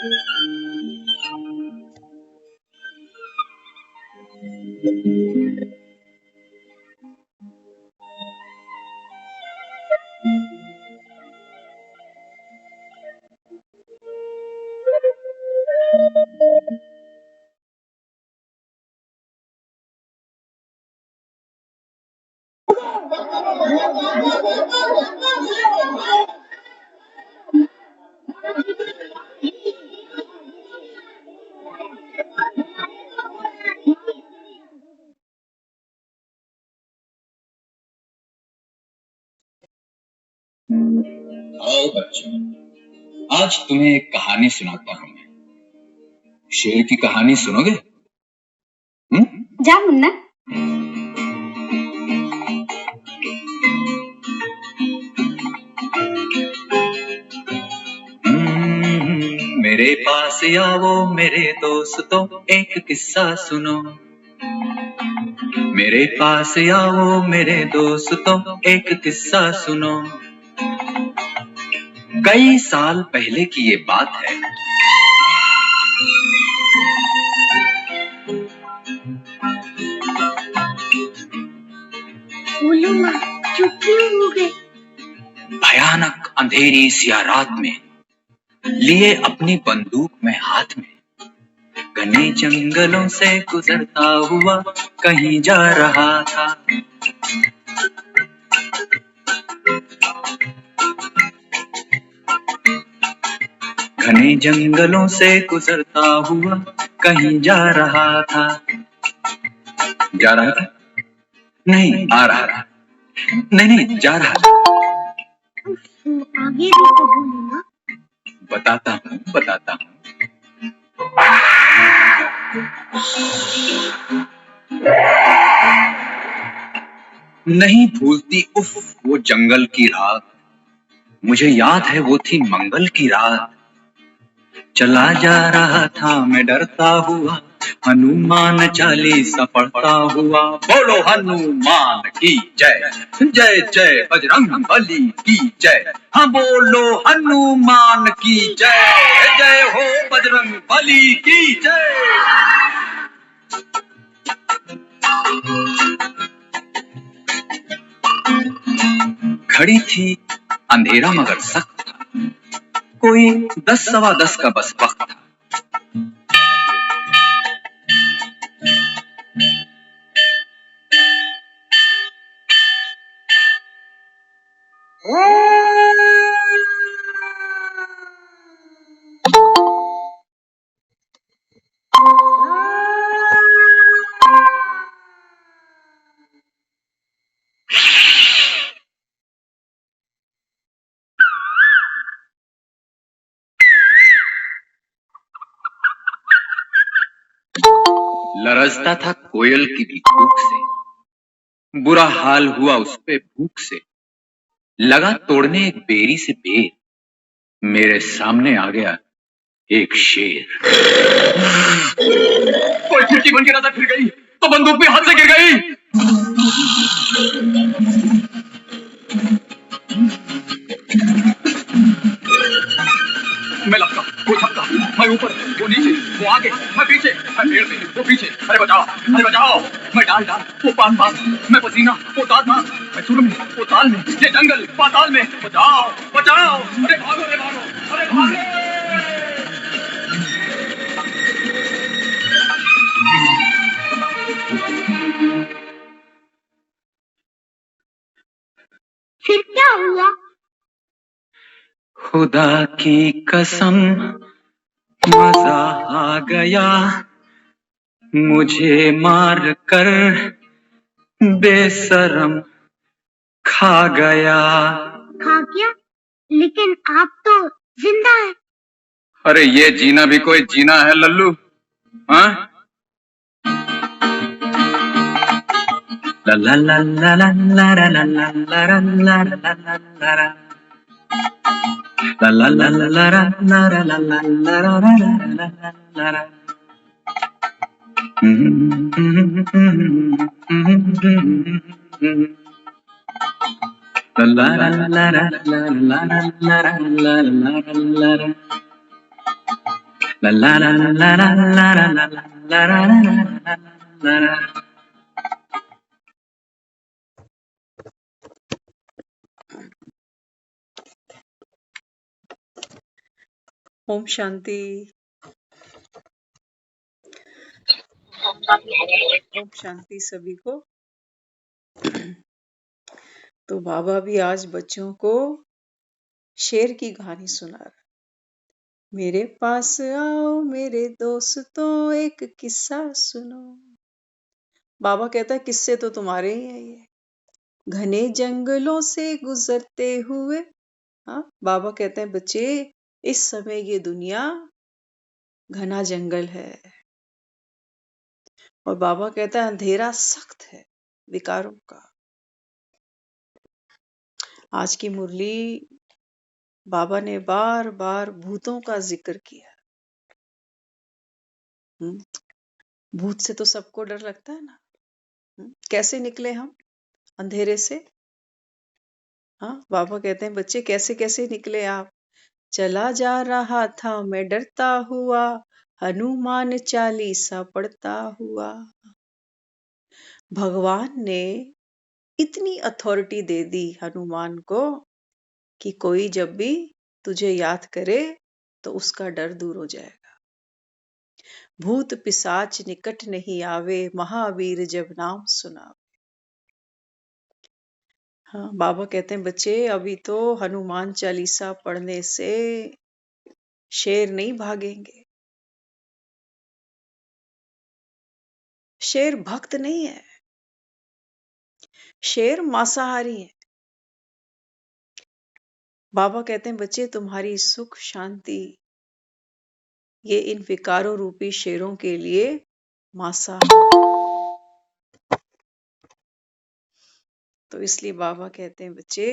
आओ बच्चों, आज तुम्हें एक कहानी सुनाता हूँ मैं। शेर की कहानी सुनोगे? जा मुन्ना। मेरे पास आओ मेरे दोस्तों, एक किस्सा सुनो। मेरे पास आओ मेरे दोस्तों, एक किस्सा सुनो। कई साल पहले की ये बात है। बोलो माँ, चुप क्यों हो गए? भयानक अंधेरी सी रात में, लिए अपनी बंदूक में हाथ में, घने जंगलों से गुजरता हुआ कहीं जा रहा था। घने जंगलों से गुजरता हुआ कहीं जा रहा था। जा रहा था? नहीं, आ रहा था। नहीं, जा रहा था। आगे भी तो बोलो ना। बताता हूँ। नहीं भूलती उफ वो जंगल की रात, मुझे याद है वो थी मंगल की रात। चला जा रहा था मैं डरता हुआ, हनुमान चालीसा पढ़ता हुआ। बोलो हनुमान की जय, जय जय बजरंग बली की जय। हाँ बोलो हनुमान की जय, जय हो बजरंग बली की जय। घड़ी थी, अंधेरा मगर सख्त था, कोई 10 सवा 10 का बस वक्त था। लरजता था कोयल की भी कूक से, बुरा हाल हुआ उस पे भूख से। लगा तोड़ने एक बेरी से बेर, मेरे सामने आ गया एक शेर। कोई खिड़की बन के नजर फिर गई तो बंदूक भी हाथ से गिर गई। मैं लपका, वो छपका, मैं ऊपर, वो नीचे, वो आगे, मैं पीछे, मैं पेड़ पे, वो पीछे। अरे बचाओ। मैं डाल, वो पान, मैं पसीना, वो दांत, मैं सुर में, वो ताल में, ये जंगल पाताल में। बचाओ। अरे भागो। फिर क्या हुआ? खुदा की कसम मजा आ गया, मुझे मार कर बेशरम खा गया। खा गया? लेकिन आप तो जिंदा है। अरे ये जीना भी कोई जीना है लल्लू? हाँ? ला ला ला ला ला ला ला ला ला ला ला ला ला ला La la la la la la la la la la la la la la la. La la la la la la la la la la la la. ला ला ला ला ला ला ला ला ला ला ला ला ला। ओम शांति। ओम शांति सभी को। तो बाबा भी आज बच्चों को शेर की कहानी सुना रहा। मेरे पास आओ मेरे दोस्तों, एक किस्सा सुनो। बाबा कहता है किस्से तो तुम्हारे ही हैं ये। घने जंगलों से गुजरते हुए, हाँ बाबा कहते हैं बच्चे इस समय ये दुनिया घना जंगल है, और बाबा कहता है अंधेरा सख्त है विकारों का। आज की मुरली बाबा ने बार बार भूतों का जिक्र किया। भूत से तो सबको डर लगता है ना। कैसे निकले हम अंधेरे से? हाँ बाबा कहते हैं बच्चे कैसे कैसे निकले आप। चला जा रहा था मैं डरता हुआ, हनुमान चालीसा पढ़ता हुआ। भगवान ने इतनी अथॉरिटी दे दी हनुमान को कि कोई जब भी तुझे याद करे तो उसका डर दूर हो जाएगा। भूत पिशाच निकट नहीं आवे, महावीर जब नाम सुनावे। हाँ बाबा कहते हैं बच्चे अभी तो हनुमान चालीसा पढ़ने से शेर नहीं भागेंगे। शेर भक्त नहीं है, शेर मांसाहारी है। बाबा कहते हैं बच्चे तुम्हारी सुख शांति ये इन विकारों रूपी शेरों के लिए मांसाहारी। तो इसलिए बाबा कहते हैं बच्चे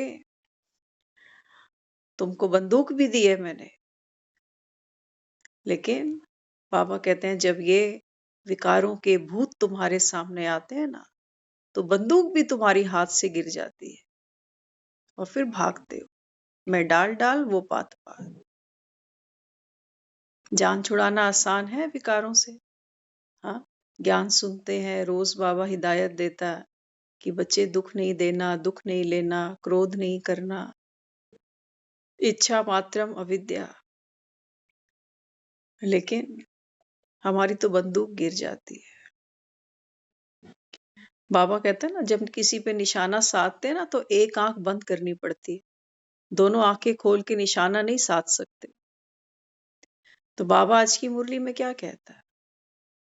तुमको बंदूक भी दी है मैंने, लेकिन बाबा कहते हैं जब ये विकारों के भूत तुम्हारे सामने आते हैं ना, तो बंदूक भी तुम्हारी हाथ से गिर जाती है और फिर भागते हो। मैं डाल डाल वो पात पात। जान छुड़ाना आसान है विकारों से। हाँ ज्ञान सुनते हैं रोज, बाबा हिदायत देता है कि बच्चे दुख नहीं देना, दुख नहीं लेना, क्रोध नहीं करना, इच्छा मात्रम अविद्या। लेकिन हमारी तो बंदूक गिर जाती है। बाबा कहते हैं ना जब किसी पे निशाना साधते हैं ना तो एक आंख बंद करनी पड़ती है, दोनों आंखें खोल के निशाना नहीं साध सकते। तो बाबा आज की मुरली में क्या कहता है?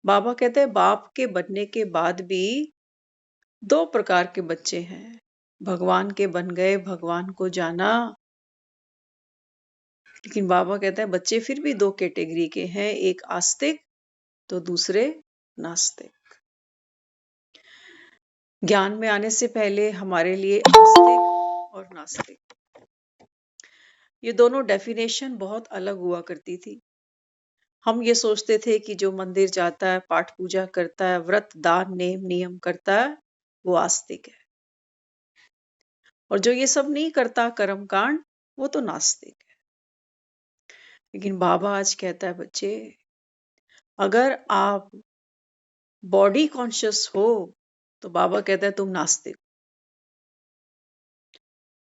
बाबा कहते हैं बाप के बनने के बाद भी दो प्रकार के बच्चे हैं। भगवान के बन गए, भगवान को जाना, लेकिन बाबा कहते हैं बच्चे फिर भी दो कैटेगरी के हैं, एक आस्तिक तो दूसरे नास्तिक। ज्ञान में आने से पहले हमारे लिए आस्तिक और नास्तिक ये दोनों डेफिनेशन बहुत अलग हुआ करती थी। हम ये सोचते थे कि जो मंदिर जाता है, पाठ पूजा करता है, व्रत दान नेम नियम करता है, वो आस्तिक है, और जो ये सब नहीं करता कर्म कांड वो तो नास्तिक है। लेकिन बाबा आज कहता है बच्चे अगर आप बॉडी कॉन्शियस हो तो बाबा कहता है तुम नास्तिक।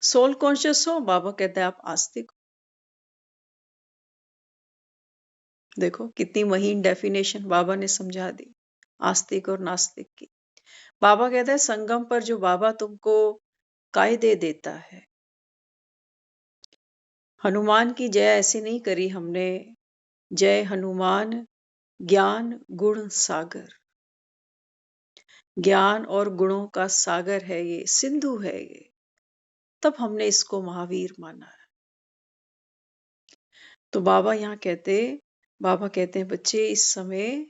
सोल कॉन्शियस हो, बाबा कहता है आप आस्तिक। देखो कितनी महीन डेफिनेशन बाबा ने समझा दी आस्तिक और नास्तिक की। बाबा कहता है संगम पर जो बाबा तुमको कायदे देता है, हनुमान की जय ऐसे नहीं करी हमने, जय हनुमान ज्ञान गुण सागर। ज्ञान और गुणों का सागर है ये, सिंधु है ये, तब हमने इसको महावीर माना है। तो बाबा कहते हैं बच्चे इस समय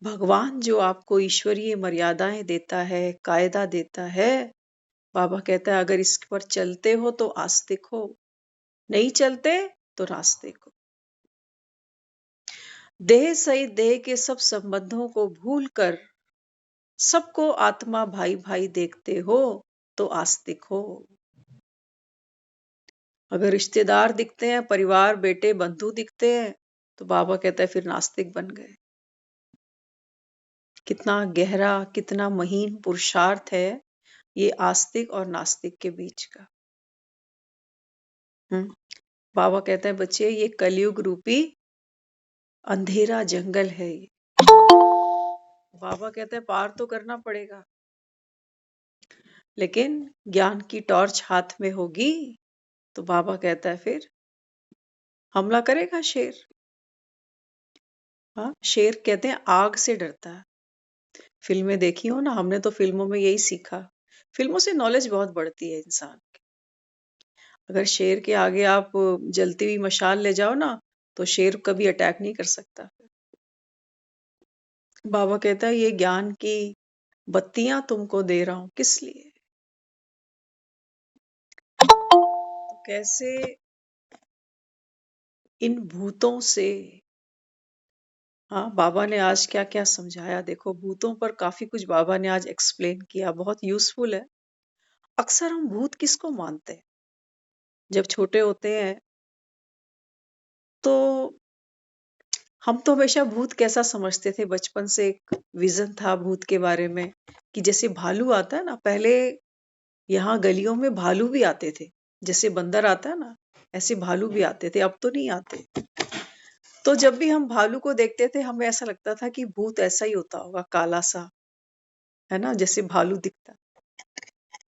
भगवान जो आपको ईश्वरीय मर्यादाएं देता है, कायदा देता है, बाबा कहता है अगर इस पर चलते हो तो आस्तिक हो, नहीं चलते तो नास्तिक हो। देह सहित देह के सब संबंधों को भूलकर सबको आत्मा भाई भाई देखते हो तो आस्तिक हो। अगर रिश्तेदार दिखते हैं, परिवार बेटे बंधु दिखते हैं, तो बाबा कहता है फिर नास्तिक बन गए। कितना गहरा, कितना महीन पुरुषार्थ है ये आस्तिक और नास्तिक के बीच का। हम्म बाबा कहते हैं बच्चे ये कलयुग रूपी अंधेरा जंगल है ये। बाबा कहते हैं पार तो करना पड़ेगा, लेकिन ज्ञान की टॉर्च हाथ में होगी तो बाबा कहता है फिर हमला करेगा शेर। हाँ, शेर कहते हैं आग से डरता है। फिल्में देखी हो ना, हमने तो फिल्मों में यही सीखा। फिल्मों से नॉलेज बहुत बढ़ती है इंसान की। अगर शेर के आगे आप जलती हुई मशाल ले जाओ ना, तो शेर कभी अटैक नहीं कर सकता। बाबा कहता है ये ज्ञान की बत्तियां तुमको दे रहा हूं, किस लिए? तो कैसे इन भूतों से, हाँ, बाबा ने आज क्या क्या समझाया देखो। भूतों पर काफी कुछ बाबा ने आज एक्सप्लेन किया, बहुत यूजफुल है। अक्सर हम भूत किसको मानते हैं? जब छोटे होते हैं तो हम तो हमेशा भूत कैसा समझते थे, बचपन से एक विजन था भूत के बारे में कि जैसे भालू आता है ना, पहले यहाँ गलियों में भालू भी आते थे। जैसे बंदर आता है ना, ऐसे भालू भी आते थे, अब तो नहीं आते। तो जब भी हम भालू को देखते थे हमें ऐसा लगता था कि भूत ऐसा ही होता होगा, काला सा, है ना, जैसे भालू दिखता।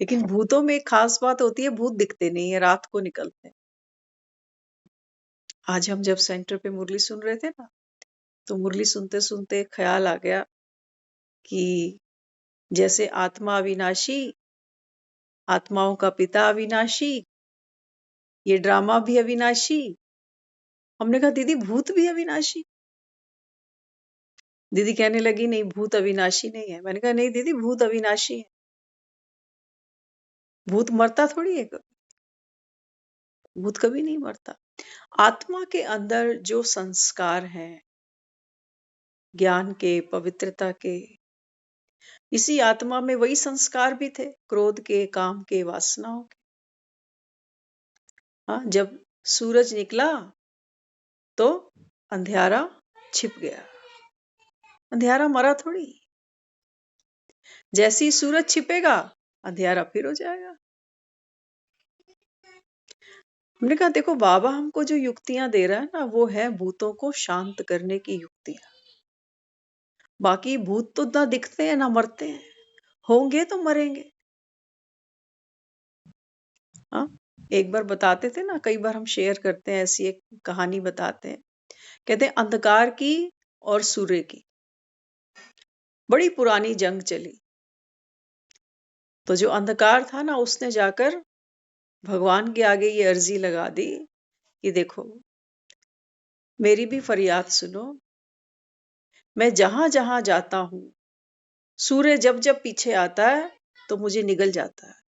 लेकिन भूतों में एक खास बात होती है, भूत दिखते नहीं है, रात को निकलते हैं। आज हम जब सेंटर पे मुरली सुन रहे थे ना, तो मुरली सुनते सुनते ख्याल आ गया कि जैसे आत्मा अविनाशी, आत्माओं का पिता अविनाशी, ये ड्रामा भी अविनाशी। हमने कहा दीदी भूत भी अविनाशी? दीदी कहने लगी नहीं, भूत अविनाशी नहीं है। मैंने कहा नहीं दीदी, भूत अविनाशी है। भूत मरता थोड़ी है, भूत कभी नहीं मरता। आत्मा के अंदर जो संस्कार हैं, ज्ञान के, पवित्रता के, इसी आत्मा में वही संस्कार भी थे, क्रोध के, काम के, वासनाओं के। हाँ, जब सूरज निकला तो अंधियारा छिप गया। अंधियारा मरा थोड़ी। जैसे ही सूरज छिपेगा अंधियारा फिर हो जाएगा। हमने कहा देखो बाबा हमको जो युक्तियां दे रहा है ना, वो है भूतों को शांत करने की युक्तियां। बाकी भूत तो ना दिखते हैं ना मरते हैं, होंगे तो मरेंगे। हाँ, एक बार बताते थे ना, कई बार हम शेयर करते हैं, ऐसी एक कहानी बताते हैं। कहते हैं अंधकार की और सूर्य की बड़ी पुरानी जंग चली। तो जो अंधकार था ना, उसने जाकर भगवान के आगे ये अर्जी लगा दी कि देखो मेरी भी फरियाद सुनो, मैं जहां जहां जाता हूं सूर्य जब जब पीछे आता है तो मुझे निगल जाता है।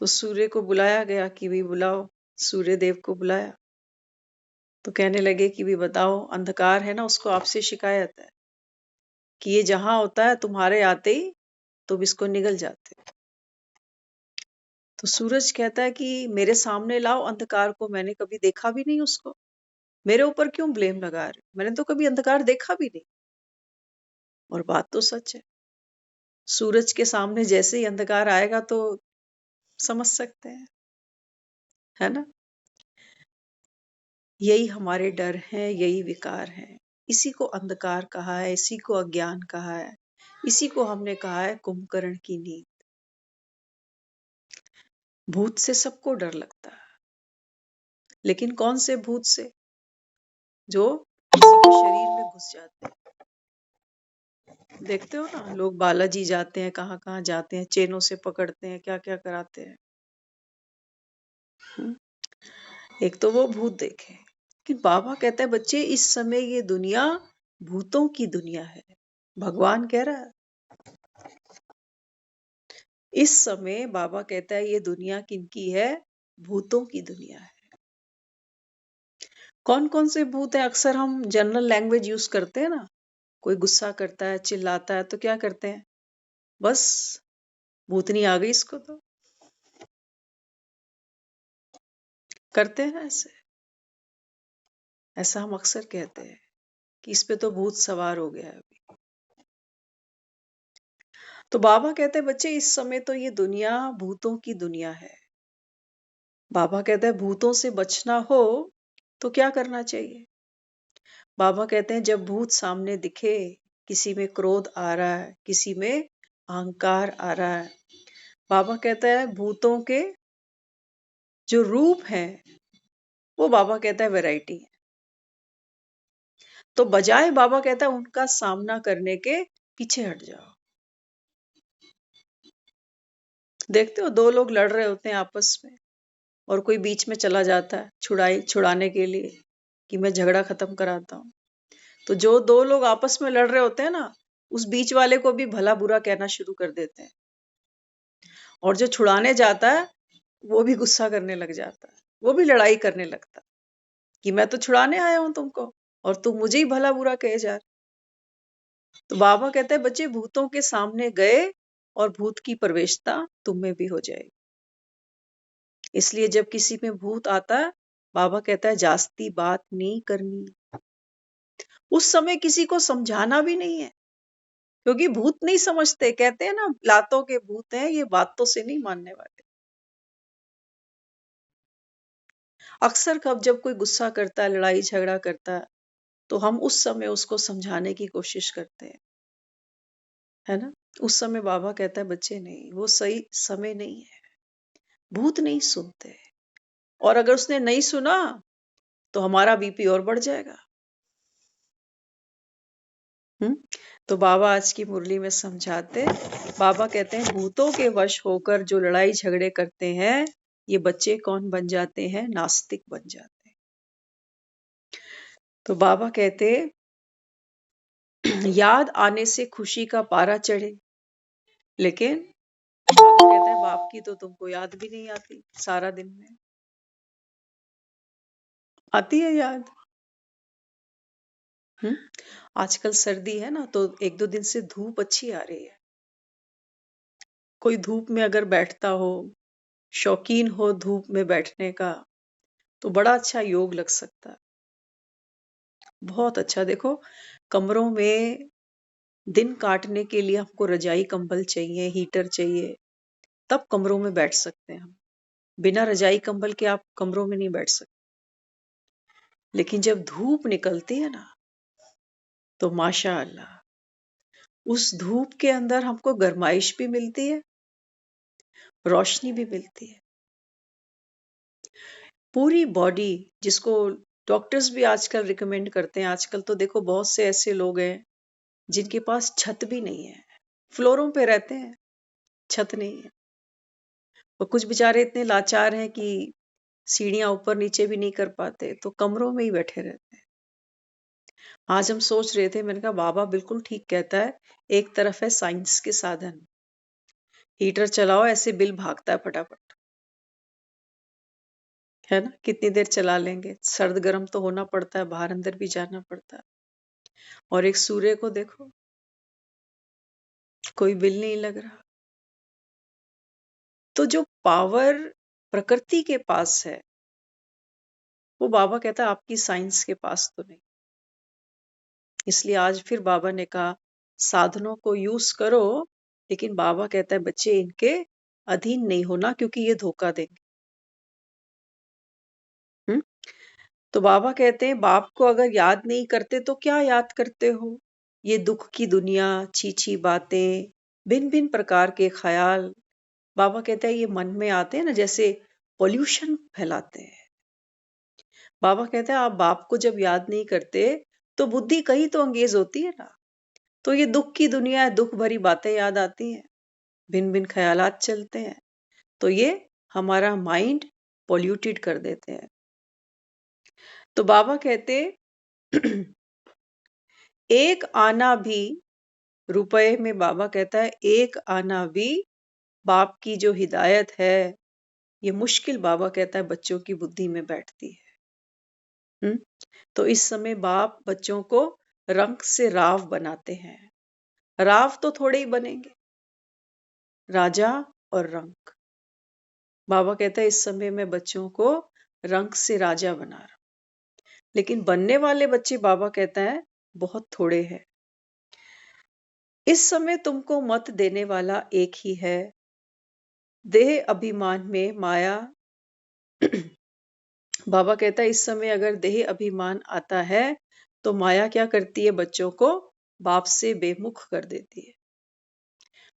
तो सूर्य को बुलाया गया कि भी बुलाओ, सूर्य देव को बुलाया। तो कहने लगे कि भी बताओ, अंधकार है ना, उसको आपसे शिकायत है कि ये जहां होता है तुम्हारे आते ही तुम इसको निगल जाते हो। तो सूरज कहता है कि मेरे सामने लाओ अंधकार को, मैंने कभी देखा भी नहीं उसको, मेरे ऊपर क्यों ब्लेम लगा रहे हो? मैंने तो कभी अंधकार देखा भी नहीं। और बात तो सच है। सूरज के सामने जैसे ही अंधकार आएगा तो समझ सकते हैं, है ना। यही हमारे डर हैं, यही विकार हैं। इसी को अंधकार कहा है, इसी को अज्ञान कहा है, इसी को हमने कहा है कुंभकर्ण की नींद। भूत से सबको डर लगता है, लेकिन कौन से भूत से? जो किसी के शरीर में घुस जाते हैं। देखते हो ना, लोग बालाजी जाते हैं, कहाँ कहाँ जाते हैं, चेनों से पकड़ते हैं, क्या क्या कराते हैं। हम्म? एक तो वो भूत देखे, कि बाबा कहता है बच्चे इस समय ये दुनिया भूतों की दुनिया है। भगवान कह रहा है इस समय, बाबा कहता है ये दुनिया किनकी है? भूतों की दुनिया है। कौन कौन से भूत है? अक्सर हम जनरल लैंग्वेज यूज करते हैं ना, कोई गुस्सा करता है, चिल्लाता है, तो क्या करते हैं? बस भूतनी आ गई इसको, तो करते हैं ना ऐसे। ऐसा हम अक्सर कहते हैं कि इस पे तो भूत सवार हो गया है अभी। तो बाबा कहते हैं बच्चे इस समय तो ये दुनिया भूतों की दुनिया है। बाबा कहते हैं भूतों से बचना हो तो क्या करना चाहिए? बाबा कहते हैं जब भूत सामने दिखे, किसी में क्रोध आ रहा है, किसी में अहंकार आ रहा है, बाबा कहता है भूतों के जो रूप है वो बाबा कहता है वैरायटी है। तो बजाय बाबा कहता है उनका सामना करने के पीछे हट जाओ। देखते हो दो लोग लड़ रहे होते हैं आपस में और कोई बीच में चला जाता है छुड़ाने के लिए कि मैं झगड़ा खत्म कराता हूँ। तो जो दो लोग आपस में लड़ रहे होते हैं ना, उस बीच वाले को भी भला बुरा कहना शुरू कर देते हैं और जो छुड़ाने जाता है वो भी गुस्सा करने लग जाता है, वो भी लड़ाई करने लगता है कि मैं तो छुड़ाने आया हूं तुमको और तुम मुझे ही भला बुरा कहे जा रहे। तो बाबा कहते हैं बच्चे भूतों के सामने गए और भूत की प्रवेशता तुम में भी हो जाएगी। इसलिए जब किसी में भूत आता है, बाबा कहता है जास्ती बात नहीं करनी। उस समय किसी को समझाना भी नहीं है, क्योंकि भूत नहीं समझते। कहते हैं ना लातों के भूत हैं, ये बातों से नहीं मानने वाले। अक्सर कब जब कोई गुस्सा करता है, लड़ाई झगड़ा करता है, तो हम उस समय उसको समझाने की कोशिश करते हैं, है ना? उस समय बाबा कहता है बच्चे नहीं, वो सही समय नहीं है। भूत नहीं सुनते और अगर उसने नहीं सुना तो हमारा बीपी और बढ़ जाएगा। हम्म। तो बाबा आज की मुरली में समझाते, बाबा कहते हैं भूतों के वश होकर जो लड़ाई झगड़े करते हैं, ये बच्चे कौन बन जाते हैं? नास्तिक बन जाते हैं। तो बाबा कहते याद आने से खुशी का पारा चढ़े, लेकिन बाबा कहते हैं बाप की तो तुमको याद भी नहीं आती। सारा दिन में आती है याद? हम्म। आजकल सर्दी है ना, तो एक दो दिन से धूप अच्छी आ रही है। कोई धूप में अगर बैठता हो, शौकीन हो धूप में बैठने का, तो बड़ा अच्छा योग लग सकता है। बहुत अच्छा। देखो कमरों में दिन काटने के लिए हमको रजाई कंबल चाहिए, हीटर चाहिए, तब कमरों में बैठ सकते हैं हम। बिना रजाई कंबल के आप कमरों में नहीं बैठ सकते। लेकिन जब धूप निकलती है ना, तो माशा अल्लाह उस धूप के अंदर हमको गर्माइश भी मिलती है, रोशनी भी मिलती है। पूरी बॉडी, जिसको डॉक्टर्स भी आजकल रिकमेंड करते हैं। आजकल तो देखो बहुत से ऐसे लोग हैं जिनके पास छत भी नहीं है, फ्लोरों पे रहते हैं, छत नहीं है। और कुछ बेचारे इतने लाचार हैं कि सीढ़ियां ऊपर नीचे भी नहीं कर पाते, तो कमरों में ही बैठे रहते हैं। आज हम सोच रहे थे, मैंने कहा बाबा बिल्कुल ठीक कहता है। एक तरफ है साइंस के साधन, हीटर चलाओ ऐसे बिल भागता है फटाफट, है ना? कितनी देर चला लेंगे, सर्द गर्म तो होना पड़ता है, बाहर अंदर भी जाना पड़ता है। और एक सूर्य को देखो, कोई बिल नहीं लग रहा। तो जो पावर प्रकृति के पास है, वो बाबा कहता है आपकी साइंस के पास तो नहीं। इसलिए आज फिर बाबा ने कहा साधनों को यूज करो, लेकिन बाबा कहता है बच्चे इनके अधीन नहीं होना, क्योंकि ये धोखा देंगे। हम्म। तो बाबा कहते हैं बाप को अगर याद नहीं करते तो क्या याद करते हो? ये दुख की दुनिया, छी बातें, भिन्न भिन्न प्रकार के ख्याल, बाबा कहते हैं ये मन में आते हैं ना, जैसे पोल्यूशन फैलाते हैं। बाबा कहते हैं आप बाप को जब याद नहीं करते तो बुद्धि कहीं तो अंगेज होती है ना, तो ये दुख की दुनिया है, दुख भरी बातें याद आती हैं, भिन्न भिन्न ख्यालात चलते हैं, तो ये हमारा माइंड पोल्यूटेड कर देते हैं। तो बाबा कहते एक आना भी, रुपए में बाबा कहता है एक आना भी बाप की जो हिदायत है, ये मुश्किल बाबा कहता है बच्चों की बुद्धि में बैठती है। तो इस समय बाप बच्चों को रंग से राव बनाते हैं। राव तो थोड़े ही बनेंगे, राजा और रंक। बाबा कहता है इस समय मैं बच्चों को रंग से राजा बना रहा हूं। लेकिन बनने वाले बच्चे बाबा कहता है बहुत थोड़े हैं। इस समय तुमको मत देने वाला एक ही है। देह अभिमान में माया बाबा कहता है इस समय अगर देह अभिमान आता है तो माया क्या करती है, बच्चों को बाप से बेमुख कर देती है।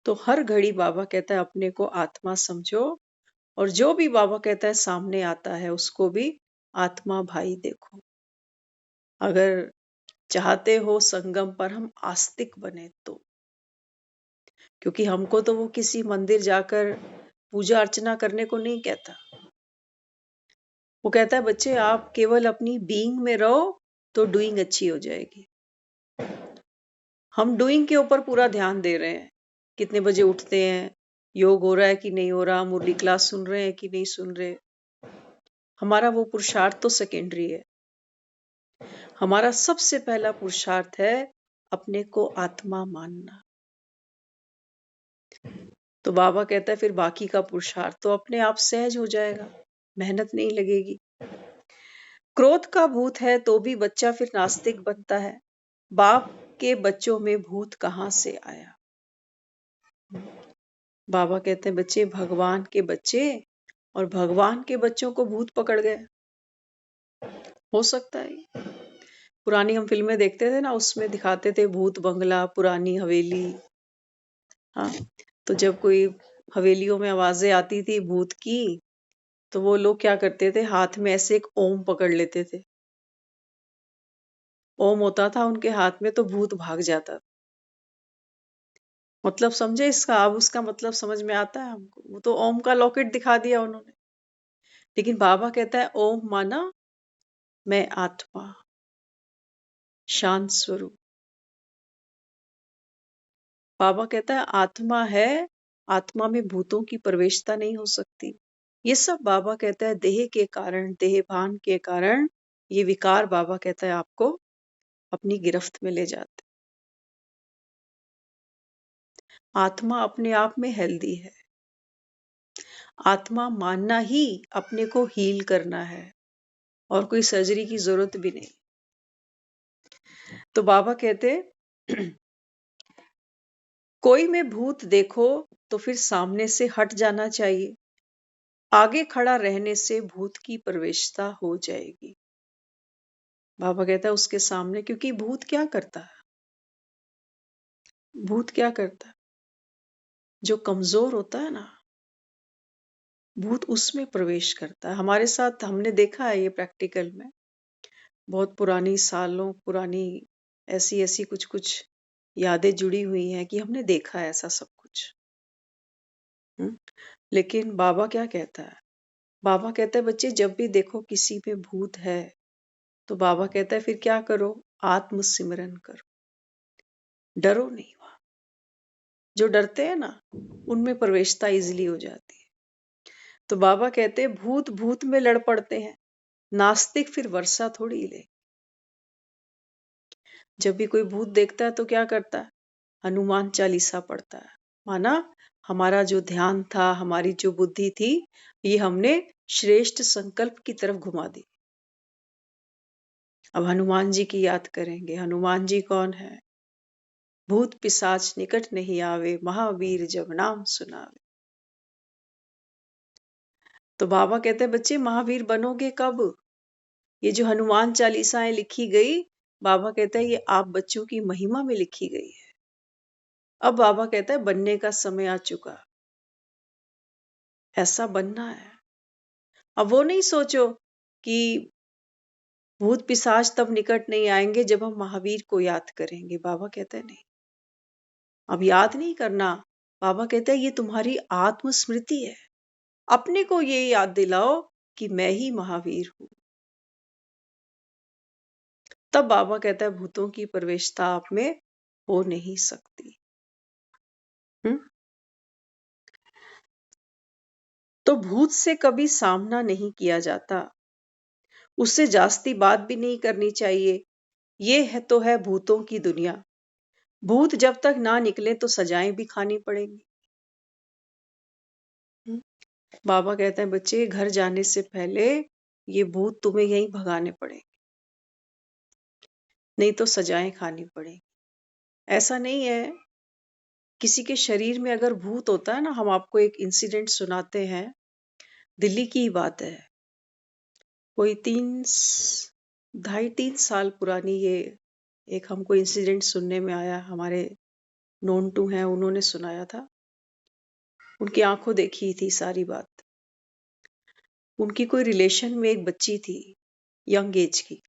तो हर घड़ी बाबा कहता है अपने को आत्मा समझो, और जो भी बाबा कहता है सामने आता है उसको भी आत्मा भाई देखो। अगर चाहते हो संगम पर हम आस्तिक बने तो, क्योंकि हमको तो वो किसी मंदिर जाकर पूजा अर्चना करने को नहीं कहता। वो कहता है बच्चे आप केवल अपनी बीइंग में रहो तो डूइंग अच्छी हो जाएगी। हम डूइंग के ऊपर पूरा ध्यान दे रहे हैं, कितने बजे उठते हैं, योग हो रहा है कि नहीं हो रहा, मुरली क्लास सुन रहे हैं कि नहीं सुन रहे। हमारा वो पुरुषार्थ तो सेकेंडरी है। हमारा सबसे पहला पुरुषार्थ है अपने को आत्मा मानना। तो बाबा कहता है फिर बाकी का पुरुषार्थ तो अपने आप सहज हो जाएगा, मेहनत नहीं लगेगी। क्रोध का भूत है तो भी बच्चा फिर नास्तिक बनता है। बाप के बच्चों में भूत कहाँ से आया? बाबा कहते हैं बच्चे भगवान के बच्चे और भगवान के बच्चों को भूत पकड़ गए। हो सकता है पुरानी हम फिल्में देखते थे ना, उसमें दिखाते थे भूत बंगला, पुरानी हवेली। हाँ, तो जब कोई हवेलियों में आवाजें आती थी भूत की, तो वो लोग क्या करते थे, हाथ में ऐसे एक ओम पकड़ लेते थे। ओम होता था उनके हाथ में तो भूत भाग जाता। मतलब समझे इसका? अब उसका मतलब समझ में आता है हमको। वो तो ओम का लॉकेट दिखा दिया उन्होंने। लेकिन बाबा कहता है ओम माना मैं आत्मा, शांत स्वरूप। बाबा कहता है आत्मा है, आत्मा में भूतों की प्रवेशता नहीं हो सकती। ये सब बाबा कहता है देह के कारण, देह भान के कारण ये विकार बाबा कहता है आपको अपनी गिरफ्त में ले जाते। आत्मा अपने आप में हेल्दी है। आत्मा मानना ही अपने को हील करना है और कोई सर्जरी की जरूरत भी नहीं। तो बाबा कहते कोई में भूत देखो तो फिर सामने से हट जाना चाहिए। आगे खड़ा रहने से भूत की प्रवेशता हो जाएगी। बाबा कहता है उसके सामने, क्योंकि भूत क्या करता है? भूत क्या करता है? जो कमजोर होता है ना, भूत उसमें प्रवेश करता है। हमारे साथ हमने देखा है ये प्रैक्टिकल में। बहुत पुरानी सालों पुरानी ऐसी ऐसी कुछ कुछ यादें जुड़ी हुई हैं कि हमने देखा है ऐसा सब कुछ। हम्म? लेकिन बाबा क्या कहता है? बाबा कहता है बच्चे जब भी देखो किसी में भूत है तो बाबा कहता है फिर क्या करो? आत्म सिमरन करो, डरो नहीं। वहां जो डरते हैं ना उनमें प्रवेशता इजिली हो जाती है। तो बाबा कहते हैं भूत भूत में लड़ पड़ते हैं, नास्तिक फिर वर्षा थोड़ी ले। जब भी कोई भूत देखता है तो क्या करता है? हनुमान चालीसा पढ़ता है। माना हमारा जो ध्यान था, हमारी जो बुद्धि थी, ये हमने श्रेष्ठ संकल्प की तरफ घुमा दी। अब हनुमान जी की याद करेंगे। हनुमान जी कौन है? भूत पिशाच निकट नहीं आवे, महावीर जब नाम सुनावे। तो बाबा कहते हैं बच्चे महावीर बनोगे कब? ये जो हनुमान चालीसाएं लिखी गई, बाबा कहता है ये आप बच्चों की महिमा में लिखी गई है। अब बाबा कहता है बनने का समय आ चुका, ऐसा बनना है। अब वो नहीं सोचो कि भूत पिशाच तब निकट नहीं आएंगे जब हम महावीर को याद करेंगे। बाबा कहते हैं नहीं, अब याद नहीं करना। बाबा कहते हैं ये तुम्हारी आत्मस्मृति है। अपने को ये याद दिलाओ कि मैं ही महावीर हूं। तब बाबा कहता है भूतों की प्रवेशता आप में हो नहीं सकती। हम्म? तो भूत से कभी सामना नहीं किया जाता, उससे जास्ती बात भी नहीं करनी चाहिए। ये है तो है भूतों की दुनिया। भूत जब तक ना निकले तो सजाएं भी खानी पड़ेंगी। हम्म? बाबा कहते हैं बच्चे घर जाने से पहले ये भूत तुम्हें यहीं भगाने पड़ेंगे। नहीं तो सजाएं खानी पड़ेंगी। ऐसा नहीं है, किसी के शरीर में अगर भूत होता है ना, हम आपको एक इंसिडेंट सुनाते हैं, दिल्ली की ही बात है। कोई 2.5-3 साल पुरानी ये एक हमको इंसिडेंट सुनने में आया, हमारे नोन टू हैं, उन्होंने सुनाया था। उनकी आंखों देखी थी सारी बात। उनकी कोई रिलेशन में एक बच्ची थी, यंग एज की,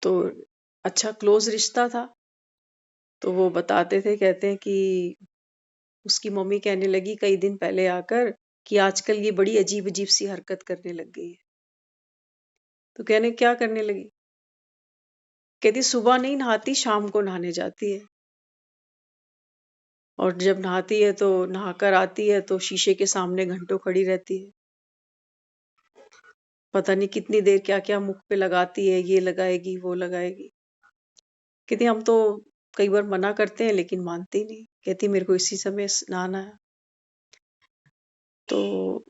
तो अच्छा क्लोज रिश्ता था। तो वो बताते थे, कहते हैं कि उसकी मम्मी कहने लगी कई दिन पहले आकर कि आजकल ये बड़ी अजीब अजीब सी हरकत करने लग गई है। तो कहने क्या करने लगी? कहती सुबह नहीं नहाती, शाम को नहाने जाती है, और जब नहाती है तो नहाकर आती है तो शीशे के सामने घंटों खड़ी रहती है। पता नहीं कितनी देर क्या क्या मुख पे लगाती है, ये लगाएगी वो लगाएगी। कहती हम तो कई बार मना करते हैं लेकिन मानती नहीं। कहती मेरे को इसी समय नहाना है। तो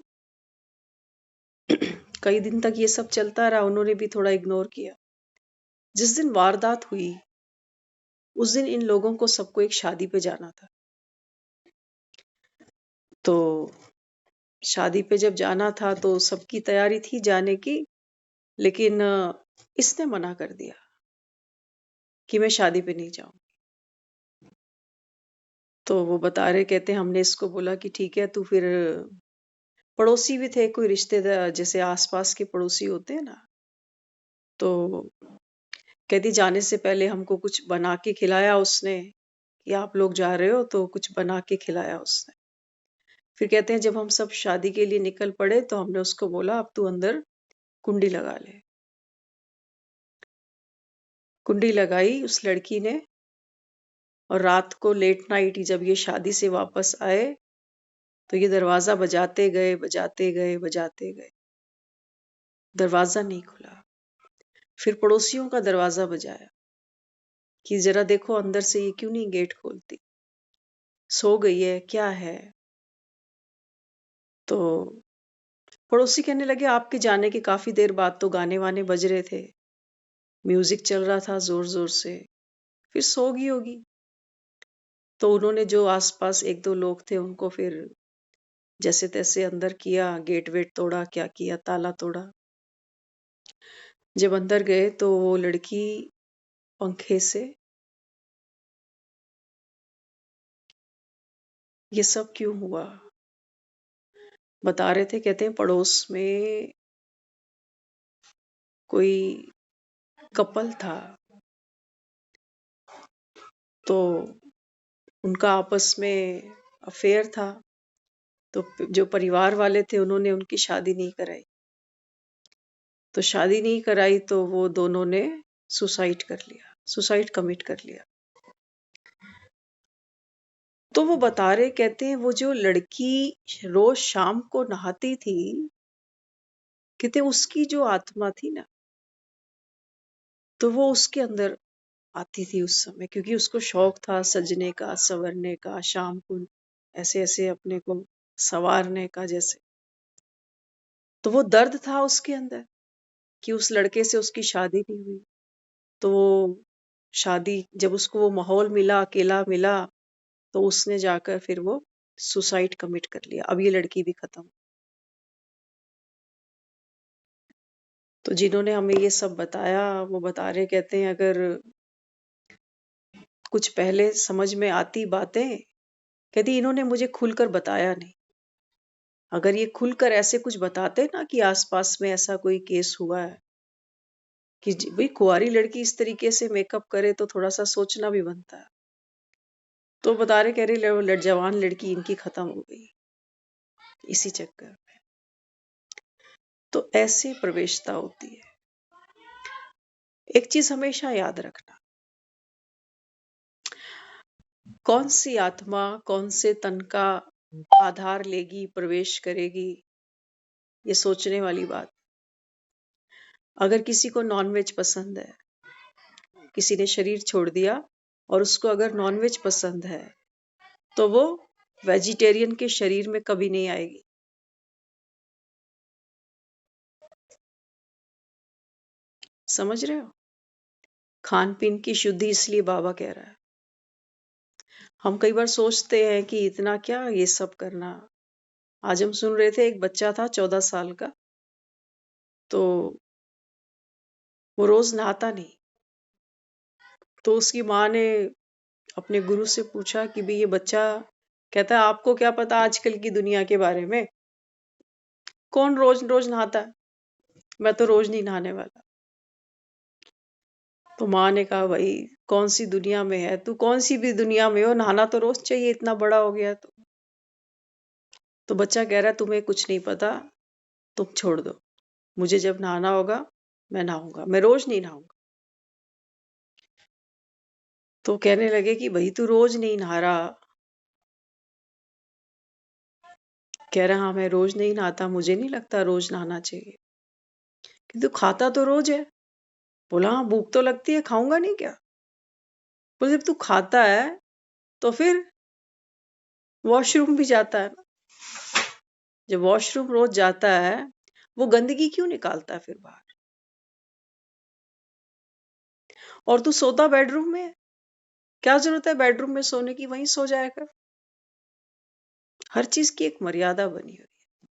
कई दिन तक ये सब चलता रहा, उन्होंने भी थोड़ा इग्नोर किया। जिस दिन वारदात हुई उस दिन इन लोगों को सबको एक शादी पे जाना था। तो शादी पे जब जाना था तो सबकी तैयारी थी जाने की, लेकिन इसने मना कर दिया कि मैं शादी पे नहीं जाऊं। तो वो बता रहे, कहते हमने इसको बोला कि ठीक है तू फिर, पड़ोसी भी थे कोई रिश्तेदार, जैसे आसपास के पड़ोसी होते हैं ना, तो कहती जाने से पहले हमको कुछ बना के खिलाया उसने, कि आप लोग जा रहे हो तो कुछ बना के खिलाया उसने। फिर कहते हैं जब हम सब शादी के लिए निकल पड़े तो हमने उसको बोला अब तू अंदर कुंडी लगा ले। कुंडी लगाई उस लड़की ने, और रात को लेट नाइट जब ये शादी से वापस आए तो ये दरवाजा बजाते गए बजाते गए बजाते गए, दरवाजा नहीं खुला। फिर पड़ोसियों का दरवाजा बजाया कि जरा देखो अंदर से ये क्यों नहीं गेट खोलती, सो गई है क्या है। तो पड़ोसी कहने लगे आपके जाने के काफी देर बाद तो गाने वाने बज रहे थे, म्यूजिक चल रहा था जोर जोर से, फिर सो गई होगी। तो उन्होंने जो आसपास एक दो लोग थे उनको फिर जैसे तैसे अंदर किया, गेट वेट तोड़ा, क्या किया, ताला तोड़ा। जब अंदर गए तो वो लड़की पंखे से, ये सब क्यों हुआ बता रहे थे। कहते हैं पड़ोस में कोई कपल था, तो उनका आपस में अफेयर था, तो जो परिवार वाले थे उन्होंने उनकी शादी नहीं कराई। तो शादी नहीं कराई तो वो दोनों ने सुसाइड कर लिया, सुसाइड कमिट कर लिया। तो वो बता रहे, कहते हैं वो जो लड़की रोज शाम को नहाती थी, कहते उसकी जो आत्मा थी ना, तो वो उसके अंदर आती थी उस समय, क्योंकि उसको शौक था सजने का, संवरने का, शाम को ऐसे ऐसे अपने को संवारने का जैसे। तो वो दर्द था उसके अंदर कि उस लड़के से उसकी शादी नहीं हुई। तो वो शादी जब उसको वो माहौल मिला, अकेला मिला, तो उसने जाकर फिर वो सुसाइड कमिट कर लिया। अब ये लड़की भी खत्म। तो जिन्होंने हमें ये सब बताया वो बता रहे, कहते हैं अगर कुछ पहले समझ में आती बातें, कहती इन्होंने मुझे खुलकर बताया नहीं। अगर ये खुलकर ऐसे कुछ बताते ना कि आसपास में ऐसा कोई केस हुआ है कि भाई कुंवारी लड़की इस तरीके से मेकअप करे, तो थोड़ा सा सोचना भी बनता है। तो बता रहे, कह रही जवान लड़की इनकी खत्म हो गई इसी चक्कर में। तो ऐसे प्रवेशता होती है। एक चीज हमेशा याद रखना, कौन सी आत्मा कौन से तन का आधार लेगी, प्रवेश करेगी, ये सोचने वाली बात। अगर किसी को नॉनवेज पसंद है, किसी ने शरीर छोड़ दिया और उसको अगर नॉनवेज पसंद है, तो वो वेजिटेरियन के शरीर में कभी नहीं आएगी। समझ रहे हो? खान पीन की शुद्धि इसलिए बाबा कह रहा है। हम कई बार सोचते हैं कि इतना क्या ये सब करना। आज हम सुन रहे थे, एक बच्चा था 14 साल का, तो वो रोज नहाता नहीं। तो उसकी माँ ने अपने गुरु से पूछा कि भाई ये बच्चा कहता है आपको क्या पता आजकल की दुनिया के बारे में, कौन रोज रोज नहाता है, मैं तो रोज नहीं नहाने वाला। तो माँ ने कहा भाई कौन सी दुनिया में है तू, कौन सी भी दुनिया में हो, नहाना तो रोज चाहिए, इतना बड़ा हो गया तो बच्चा कह रहा है तुम्हें कुछ नहीं पता, तुम छोड़ दो, मुझे जब नहाना होगा मैं नहाऊंगा, मैं रोज नहीं नहाऊंगा। तो कहने लगे कि भाई तू रोज नहीं नहा रहा। कह रहा हाँ मैं रोज नहीं नहाता, मुझे नहीं लगता रोज नहाना चाहिए, किंतु खाता तो रोज है। बोला हाँ भूख तो लगती है, खाऊंगा नहीं क्या। बोले जब तू खाता है तो फिर वॉशरूम भी जाता है ना, जब वॉशरूम रोज जाता है वो गंदगी क्यों निकालता है फिर बाहर। और तू सोता बेडरूम में है, क्या जरूरत है बेडरूम में सोने की, वहीं सो जाया कर। हर चीज की एक मर्यादा बनी हुई है।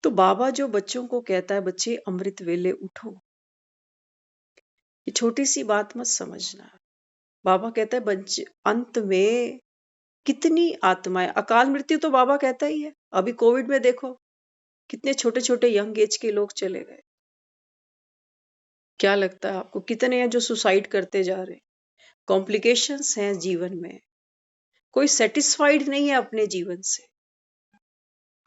तो बाबा जो बच्चों को कहता है बच्चे अमृत वेले उठो, ये छोटी सी बात मत समझना। बाबा कहता है बच्चे अंत में कितनी आत्माएं, अकाल मृत्यु तो बाबा कहता ही है। अभी कोविड में देखो कितने छोटे छोटे यंग एज के लोग चले गए। क्या लगता है आपको कितने हैं जो सुसाइड करते जा रहे हैं। कॉम्प्लिकेशंस हैं जीवन में, कोई सेटिस्फाइड नहीं है अपने जीवन से।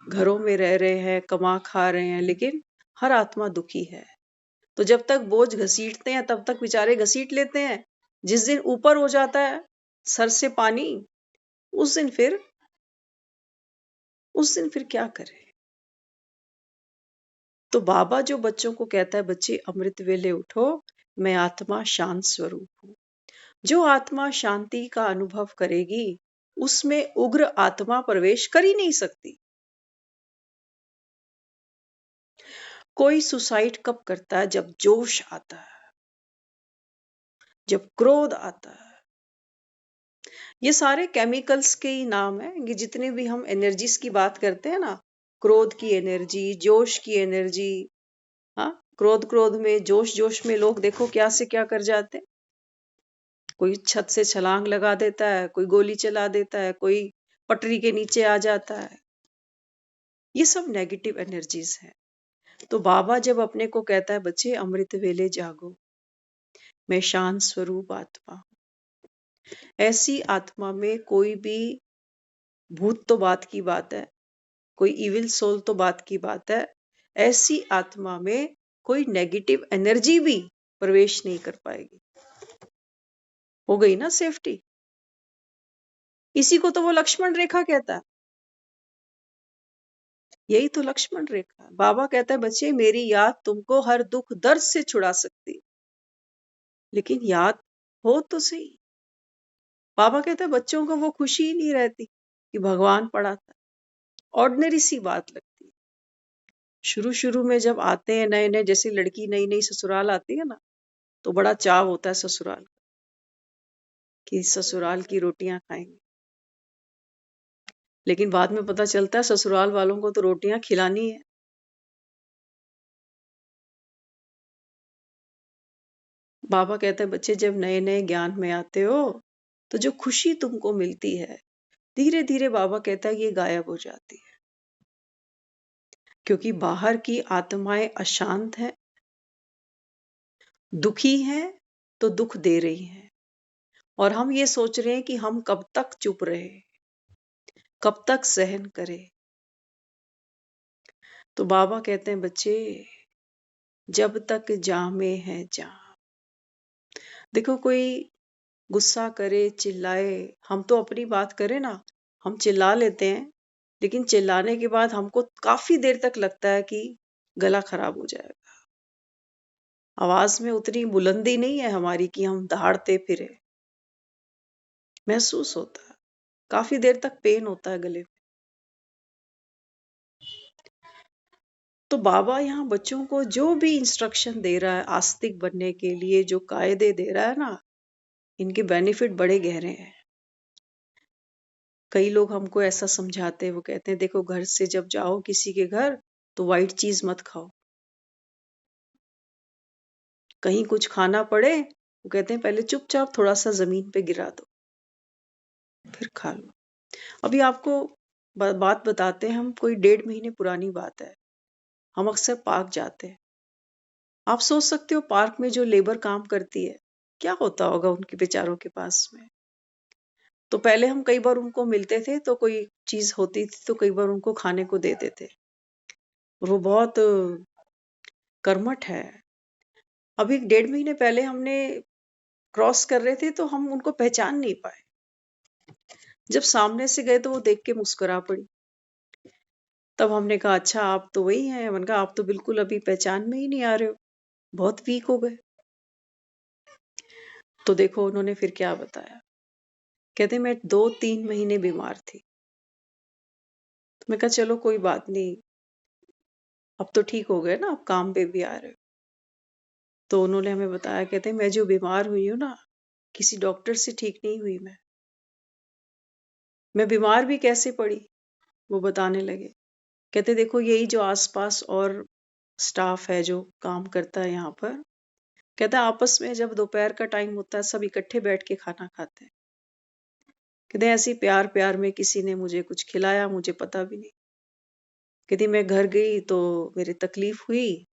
घरों में रह रहे हैं, कमा खा रहे हैं, लेकिन हर आत्मा दुखी है। तो जब तक बोझ घसीटते हैं तब तक बेचारे घसीट लेते हैं। जिस दिन ऊपर हो जाता है सर से पानी, उस दिन फिर क्या करें। तो बाबा जो बच्चों को कहता है बच्चे अमृत वेले उठो, मैं आत्मा शांत स्वरूप हूं। जो आत्मा शांति का अनुभव करेगी उसमें उग्र आत्मा प्रवेश कर ही नहीं सकती। कोई सुसाइड कब करता है, जब जोश आता है, जब क्रोध आता है। ये सारे केमिकल्स के ही नाम है। ये जितने भी हम एनर्जीज की बात करते हैं ना, क्रोध की एनर्जी, जोश की एनर्जी। हाँ, क्रोध क्रोध में, जोश जोश में लोग देखो क्या से क्या कर जाते हैं। कोई छत से छलांग लगा देता है, कोई गोली चला देता है, कोई पटरी के नीचे आ जाता है। ये सब नेगेटिव एनर्जीज हैं। तो बाबा जब अपने को कहता है बच्चे अमृत वेले जागो, मैं शांत स्वरूप आत्मा हूं। ऐसी आत्मा में कोई भी भूत तो बात की बात है, कोई इविल सोल तो बात की बात है। ऐसी आत्मा में कोई नेगेटिव एनर्जी भी प्रवेश नहीं कर पाएगी। हो गई ना सेफ्टी। इसी को तो वो लक्ष्मण रेखा कहता है। यही तो लक्ष्मण रेखा है। बाबा कहता है बच्चे मेरी याद तुमको हर दुख दर्द से छुड़ा सकती है, लेकिन याद हो तो सही। बाबा कहता है बच्चों को वो खुशी ही नहीं रहती कि भगवान पढ़ाता है। ऑर्डिनरी सी बात लगती है। शुरू शुरू में जब आते हैं नए नए, जैसे लड़की नई नई ससुराल आती है ना, तो बड़ा चाव होता है ससुराल का, कि ससुराल की रोटियां खाएंगे। लेकिन बाद में पता चलता है ससुराल वालों को तो रोटियां खिलानी है। बाबा कहते हैं बच्चे जब नए नए ज्ञान में आते हो तो जो खुशी तुमको मिलती है, धीरे धीरे बाबा कहता है ये गायब हो जाती है। क्योंकि बाहर की आत्माएं अशांत है, दुखी हैं, तो दुख दे रही हैं। और हम ये सोच रहे हैं कि हम कब तक चुप रहे, कब तक सहन करें। तो बाबा कहते हैं बच्चे जब तक जामे है जाम। देखो कोई गुस्सा करे, चिल्लाए, हम तो अपनी बात करें ना, हम चिल्ला लेते हैं, लेकिन चिल्लाने के बाद हमको काफी देर तक लगता है कि गला खराब हो जाएगा। आवाज में उतनी बुलंदी नहीं है हमारी कि हम दहाड़ते फिरे। महसूस होता है, काफी देर तक पेन होता है गले में। तो बाबा यहाँ बच्चों को जो भी इंस्ट्रक्शन दे रहा है आस्तिक बनने के लिए, जो कायदे दे रहा है ना, इनके बेनिफिट बड़े गहरे हैं। कई लोग हमको ऐसा समझाते हैं, वो कहते हैं देखो घर से जब जाओ किसी के घर तो व्हाइट चीज मत खाओ। कहीं कुछ खाना पड़े, वो कहते हैं पहले चुपचाप थोड़ा सा जमीन पे गिरा दो, फिर खा लो। अभी आपको बात बताते हैं हम, कोई 1.5 महीने पुरानी बात है। हम अक्सर पार्क जाते हैं। आप सोच सकते हो पार्क में जो लेबर काम करती है, क्या होता होगा उनके बेचारों के पास में। तो पहले हम कई बार उनको मिलते थे तो कोई चीज होती थी तो कई बार उनको खाने को देते थे। और वो बहुत कर्मठ है। अभी 1.5 महीने पहले हमने क्रॉस कर रहे थे तो हम उनको पहचान नहीं पाए। जब सामने से गए तो वो देख के मुस्कुरा पड़ी। तब हमने कहा अच्छा आप तो वही हैं। मैंने कहा आप तो बिल्कुल अभी पहचान में ही नहीं आ रहे हो, बहुत वीक हो गए। तो देखो उन्होंने फिर क्या बताया। कहते मैं 2-3 महीने बीमार थी। तो मैं कहा चलो कोई बात नहीं, अब तो ठीक हो गए ना, अब काम पे भी आ रहे हो। तो उन्होंने हमें बताया, कहते मैं जो बीमार हुई हूँ ना, किसी डॉक्टर से ठीक नहीं हुई मैं बीमार भी कैसे पड़ी, वो बताने लगे। कहते देखो यही जो आसपास और स्टाफ है जो काम करता है यहाँ पर, कहता आपस में जब दोपहर का टाइम होता है सब इकट्ठे बैठ के खाना खाते हैं। कहते ऐसे ही प्यार प्यार में किसी ने मुझे कुछ खिलाया, मुझे पता भी नहीं। कहती मैं घर गई तो मेरी तकलीफ हुई,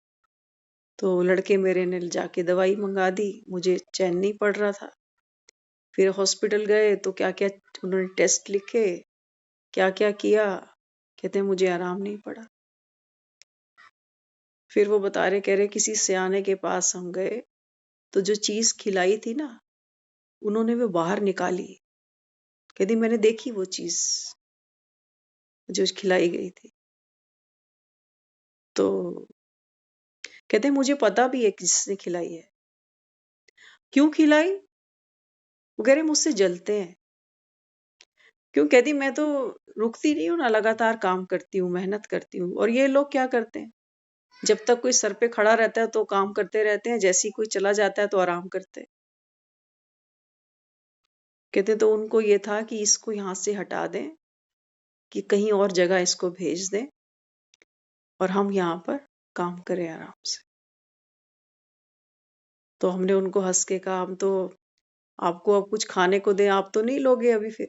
तो लड़के मेरे ने जाके दवाई मंगा दी, मुझे चैन नहीं पड़ रहा था। फिर हॉस्पिटल गए तो क्या क्या उन्होंने टेस्ट लिखे, क्या क्या किया, कहते मुझे आराम नहीं पड़ा। फिर वो बता रहे, कह रहे किसी सियाने के पास हम गए तो जो चीज खिलाई थी ना, उन्होंने वो बाहर निकाली। कहती मैंने देखी वो चीज जो खिलाई गई थी। तो कहते मुझे पता भी है किसने खिलाई है, क्यों खिलाई। वो कह रहे मुझसे जलते हैं। क्यों, कहती मैं तो रुकती नहीं हूँ ना, लगातार काम करती हूँ, मेहनत करती हूँ। और ये लोग क्या करते हैं, जब तक कोई सर पे खड़ा रहता है तो काम करते रहते हैं, जैसे ही कोई चला जाता है तो आराम करते हैं। कहते तो उनको ये था कि इसको यहाँ से हटा दें, कि कहीं और जगह इसको भेज दें और हम यहाँ पर काम करें आराम से। तो हमने उनको हंस के कहा, हम तो आपको अब कुछ खाने को दें, आप तो नहीं लोगे अभी फिर।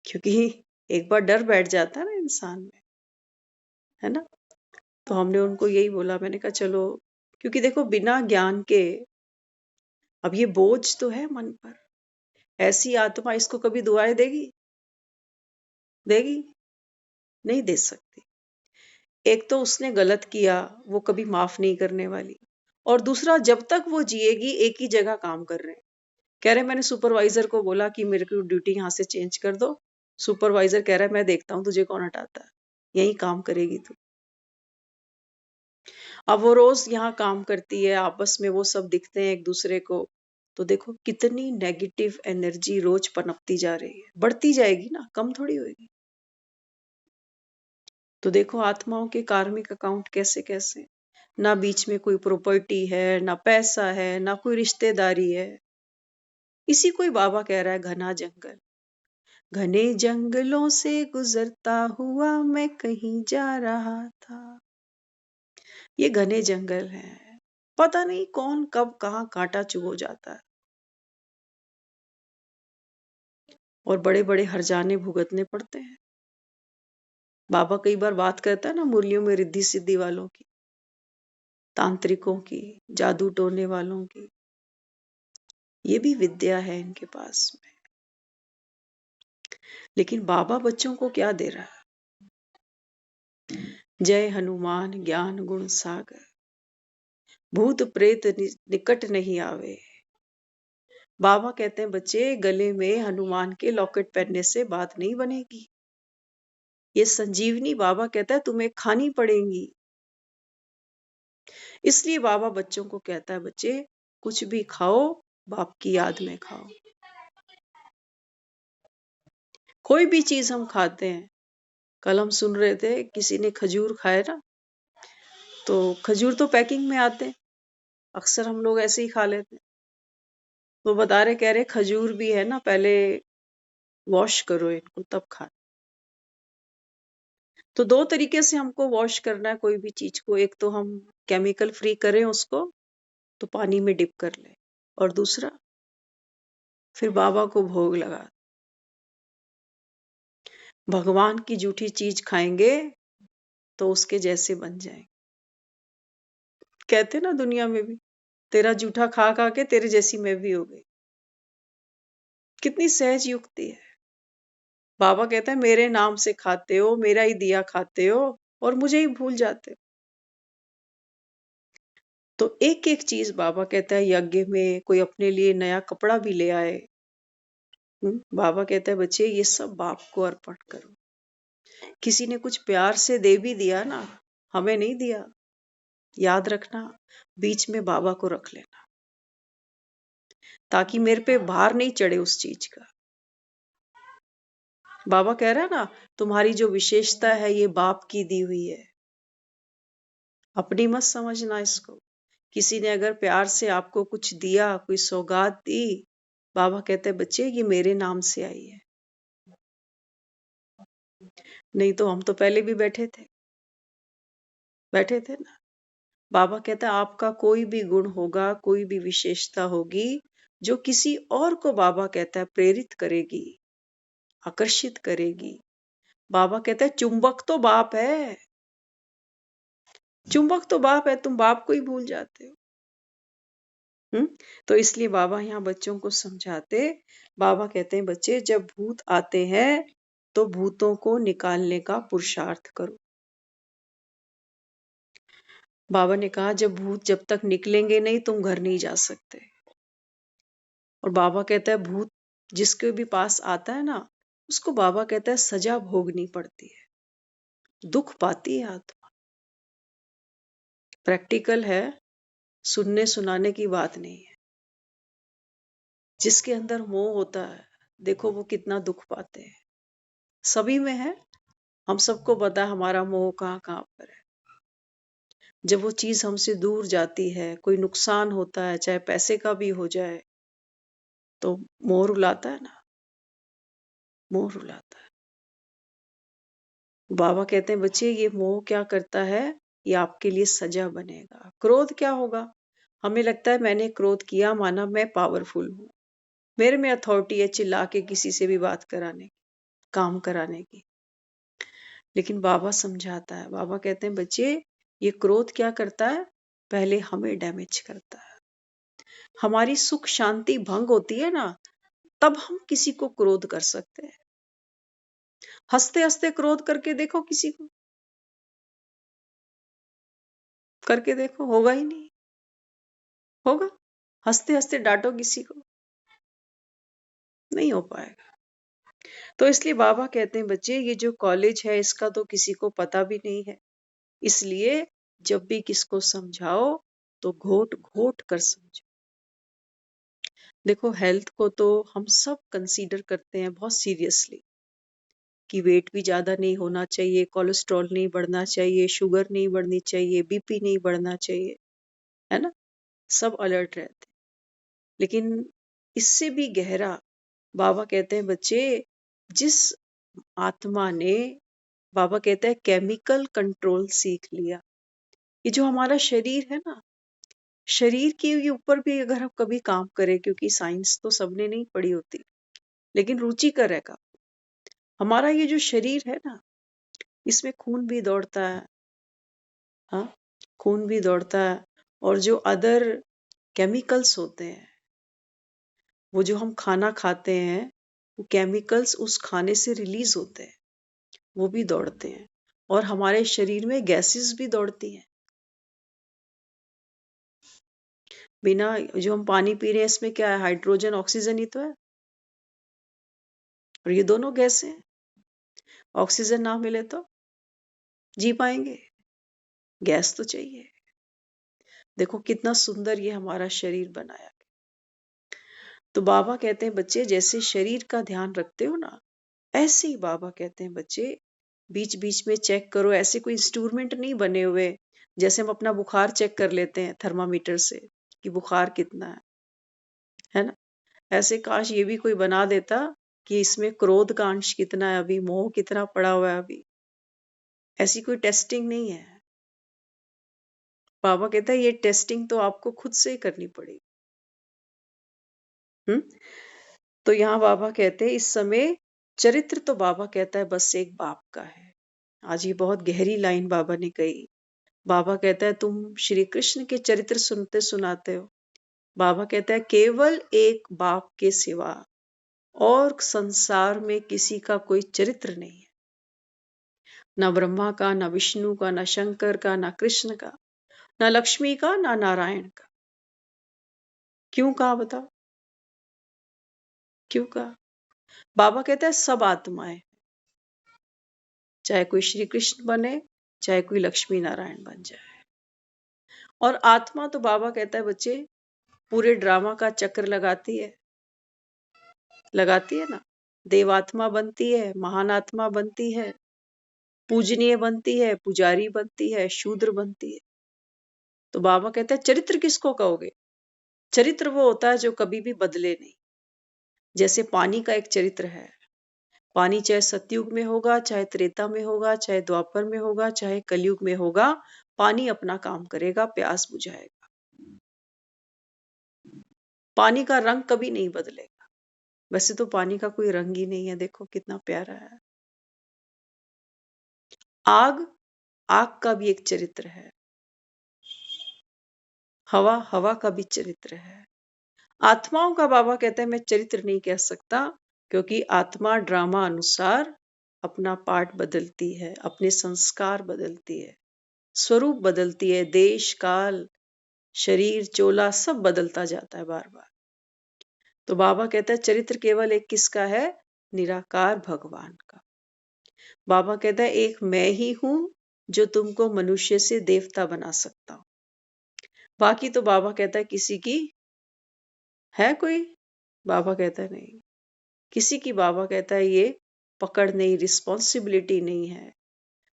क्योंकि एक बार डर बैठ जाता है ना इंसान में, है ना। तो हमने उनको यही बोला, मैंने कहा चलो, क्योंकि देखो बिना ज्ञान के अब ये बोझ तो है मन पर। ऐसी आत्मा इसको कभी दुआएं देगी, देगी नहीं दे सकती। एक तो उसने गलत किया, वो कभी माफ नहीं करने वाली। और दूसरा जब तक वो जिएगी एक ही जगह काम कर रहे हैं। कह रहे मैंने सुपरवाइजर को बोला कि मेरे को ड्यूटी यहाँ से चेंज कर दो। सुपरवाइजर कह रहा है मैं देखता हूँ तुझे कौन हटाता है, यही काम करेगी तू। अब वो रोज यहाँ काम करती है, आपस में वो सब दिखते हैं एक दूसरे को। तो देखो कितनी नेगेटिव एनर्जी रोज पनपती जा रही है, बढ़ती जाएगी ना, कम थोड़ी होगी। तो देखो आत्माओं के कार्मिक अकाउंट कैसे कैसे, ना बीच में कोई प्रॉपर्टी है, ना पैसा है, ना कोई रिश्तेदारी है। इसी कोई बाबा कह रहा है घना जंगल, घने जंगलों से गुजरता हुआ मैं कहीं जा रहा था। ये घने जंगल हैं, पता नहीं कौन कब कहाँ कांटा चुभ जाता है। और बड़े बड़े हरजाने भुगतने पड़ते हैं। बाबा कई बार बात करता है ना मुरलियों में रिद्धि सिद्धि वालों की, तांत्रिकों की, जादू टोने वालों की। ये भी विद्या है इनके पास में। लेकिन बाबा बच्चों को क्या दे रहा है। जय हनुमान ज्ञान गुण सागर, भूत प्रेत निकट नहीं आवे। बाबा कहते हैं बच्चे गले में हनुमान के लॉकेट पहनने से बात नहीं बनेगी। ये संजीवनी बाबा कहता है तुम्हें खानी पड़ेगी। इसलिए बाबा बच्चों को कहता है बच्चे कुछ भी खाओ, बाप की याद में खाओ। कोई भी चीज हम खाते हैं, कल हम सुन रहे थे किसी ने खजूर खाए ना, तो खजूर तो पैकिंग में आते हैं, अक्सर हम लोग ऐसे ही खा लेते हैं। वो बता रहे, कह रहे खजूर भी है ना, पहले वॉश करो इनको तब खा। तो दो तरीके से हमको वॉश करना है कोई भी चीज को। एक तो हम केमिकल फ्री करें उसको, तो पानी में डिप कर ले, और दूसरा फिर बाबा को भोग लगा। भगवान की जूठी चीज खाएंगे तो उसके जैसे बन जाएंगे। कहते ना दुनिया में भी, तेरा जूठा खा खा के तेरे जैसी मैं भी हो गई। कितनी सहज युक्ति है। बाबा कहता है मेरे नाम से खाते हो, मेरा ही दिया खाते हो, और मुझे ही भूल जाते हो। तो एक एक चीज बाबा कहता है, यज्ञ में कोई अपने लिए नया कपड़ा भी ले आए, बाबा कहता है बच्चे ये सब बाप को अर्पण करो। किसी ने कुछ प्यार से दे भी दिया ना, हमें नहीं दिया, याद रखना, बीच में बाबा को रख लेना, ताकि मेरे पे भार नहीं चढ़े उस चीज का। बाबा कह रहा है ना, तुम्हारी जो विशेषता है ये बाप की दी हुई है, अपनी मत समझना इसको। किसी ने अगर प्यार से आपको कुछ दिया, कोई सौगात दी, बाबा कहते हैं बच्चे ये मेरे नाम से आई है। नहीं तो हम तो पहले भी बैठे थे ना। बाबा कहता है आपका कोई भी गुण होगा, कोई भी विशेषता होगी जो किसी और को बाबा कहता है प्रेरित करेगी, आकर्षित करेगी। बाबा कहता है चुंबक तो बाप है, चुंबक तो बाप है, तुम बाप को ही भूल जाते हो। तो इसलिए बाबा यहाँ बच्चों को समझाते, बाबा कहते हैं बच्चे जब भूत आते हैं तो भूतों को निकालने का पुरुषार्थ करो। बाबा ने कहा जब भूत जब तक निकलेंगे नहीं तुम घर नहीं जा सकते। और बाबा कहता है भूत जिसके भी पास आता है ना, उसको बाबा कहता है सजा भोगनी पड़ती है, दुख पाती है आत्मा। प्रैक्टिकल है, सुनने सुनाने की बात नहीं है। जिसके अंदर मोह होता है, देखो वो कितना दुख पाते हैं। सभी में है, हम सबको पता है हमारा मोह कहाँ कहाँ पर है। जब वो चीज हमसे दूर जाती है, कोई नुकसान होता है, चाहे पैसे का भी हो जाए, तो मोह रुलाता है ना, मोह रुलाता है। बाबा कहते हैं बच्चे ये मोह क्या करता है, ये आपके लिए सजा बनेगा। क्रोध क्या होगा, हमें लगता है मैंने क्रोध किया माना मैं पावरफुल हूं, मेरे में अथॉरिटी है चिल्ला के किसी से भी बात कराने की, काम कराने की। लेकिन बाबा समझाता है, बाबा कहते हैं बच्चे ये क्रोध क्या करता है, पहले हमें डैमेज करता है। हमारी सुख शांति भंग होती है ना, तब हम किसी को क्रोध कर सकते हैं। हंसते हंसते क्रोध करके देखो किसी को, करके देखो, होगा ही नहीं, होगा। हंसते हंसते डांटो किसी को, नहीं हो पाएगा। तो इसलिए बाबा कहते हैं बच्चे ये जो कॉलेज है इसका तो किसी को पता भी नहीं है, इसलिए जब भी किसको समझाओ तो घोट घोट कर समझो। देखो हेल्थ को तो हम सब कंसीडर करते हैं बहुत सीरियसली, कि वेट भी ज्यादा नहीं होना चाहिए, कोलेस्ट्रॉल नहीं बढ़ना चाहिए, शुगर नहीं बढ़नी चाहिए, बीपी नहीं बढ़ना चाहिए, है ना, सब अलर्ट रहते हैं। लेकिन इससे भी गहरा बाबा कहते हैं बच्चे, जिस आत्मा ने, बाबा कहते हैं केमिकल कंट्रोल सीख लिया, ये जो हमारा शरीर है ना, शरीर के ऊपर भी अगर हम कभी काम करें, क्योंकि साइंस तो सबने नहीं पढ़ी होती, लेकिन रुचिकर है का, हमारा ये जो शरीर है ना, इसमें खून भी दौड़ता है, हाँ, खून भी दौड़ता है, और जो अदर केमिकल्स होते हैं, वो जो हम खाना खाते हैं, वो केमिकल्स उस खाने से रिलीज होते हैं, वो भी दौड़ते हैं, और हमारे शरीर में गैसेस भी दौड़ती हैं। बिना, जो हम पानी पी रहे हैं इसमें क्या है, हाइड्रोजन ऑक्सीजन ही तो है, और ये दोनों गैस हैं। ऑक्सीजन ना मिले तो जी पाएंगे, गैस तो चाहिए। देखो कितना सुंदर ये हमारा शरीर बनाया। तो बाबा कहते हैं बच्चे जैसे शरीर का ध्यान रखते हो ना, ऐसे ही बाबा कहते हैं बच्चे बीच बीच में चेक करो, ऐसे कोई इंस्ट्रूमेंट नहीं बने हुए जैसे हम अपना बुखार चेक कर लेते हैं थर्मामीटर से कि बुखार कितना है ना। ऐसे काश ये भी कोई बना देता कि इसमें क्रोध का अंश कितना है, अभी मोह कितना पड़ा हुआ है अभी। ऐसी कोई टेस्टिंग नहीं है। बाबा कहता है ये टेस्टिंग तो आपको खुद से ही करनी पड़ेगी। तो यहाँ बाबा कहते हैं इस समय चरित्र तो बाबा कहता है बस एक बाप का है। आज ये बहुत गहरी लाइन बाबा ने कही। बाबा कहता है तुम श्री कृष्ण के चरित्र सुनते सुनाते हो। बाबा कहता है केवल एक बाप के सिवा और संसार में किसी का कोई चरित्र नहीं है। ना ब्रह्मा का, ना विष्णु का, ना शंकर का, ना कृष्ण का, ना लक्ष्मी का, ना नारायण का। क्यों कहा बताओ? क्यों कहा? बाबा कहता है सब आत्माएं, चाहे कोई श्री कृष्ण बने, चाहे कोई लक्ष्मी नारायण बन जाए। और आत्मा तो बाबा कहता है बच्चे पूरे ड्रामा का चक्र लगाती है ना। देवात्मा बनती है, महान आत्मा बनती है, पूजनीय बनती है, पुजारी बनती है, शूद्र बनती है। तो बाबा कहता है चरित्र किसको कहोगे? चरित्र वो होता है जो कभी भी बदले नहीं। जैसे पानी का एक चरित्र है। पानी चाहे सतयुग में होगा, चाहे त्रेता में होगा, चाहे द्वापर में होगा, चाहे कलयुग में होगा, पानी अपना काम करेगा, प्यास बुझाएगा। पानी का रंग कभी नहीं बदलेगा। वैसे तो पानी का कोई रंग ही नहीं है, देखो कितना प्यारा है। आग, आग का भी एक चरित्र है। हवा, हवा का भी चरित्र है। आत्माओं का बाबा कहता है मैं चरित्र नहीं कह सकता, क्योंकि आत्मा ड्रामा अनुसार अपना पार्ट बदलती है, अपने संस्कार बदलती है, स्वरूप बदलती है, देश काल शरीर चोला सब बदलता जाता है बार बार। तो बाबा कहता है चरित्र केवल एक किसका है? निराकार भगवान का। बाबा कहता है एक मैं ही हूं जो तुमको मनुष्य से देवता बना सकता हूं। बाकी तो बाबा कहता है किसी की है कोई? बाबा कहता है नहीं किसी की। बाबा कहता है ये पकड़ नहीं, रिस्पॉन्सिबिलिटी नहीं है।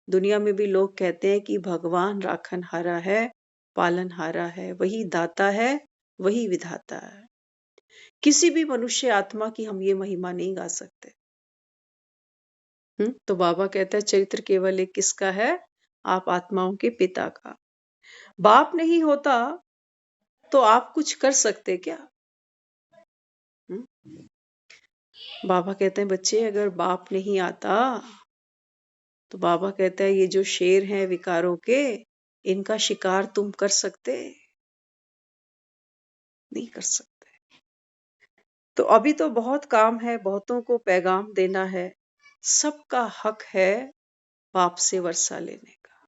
दुनिया में भी लोग कहते हैं कि भगवान राखनहारा है, पालनहारा है, वही दाता है, वही विधाता है। किसी भी मनुष्य आत्मा की हम ये महिमा नहीं गा सकते। तो बाबा कहता है चरित्र केवल एक किसका है? आप आत्माओं के पिता का। बाप नहीं होता तो आप कुछ कर सकते क्या? बाबा कहते हैं बच्चे अगर बाप नहीं आता तो बाबा कहता है ये जो शेर हैं विकारों के, इनका शिकार तुम कर सकते? नहीं कर सकते। तो अभी तो बहुत काम है, बहुतों को पैगाम देना है। सबका हक है बाप से वर्षा लेने का।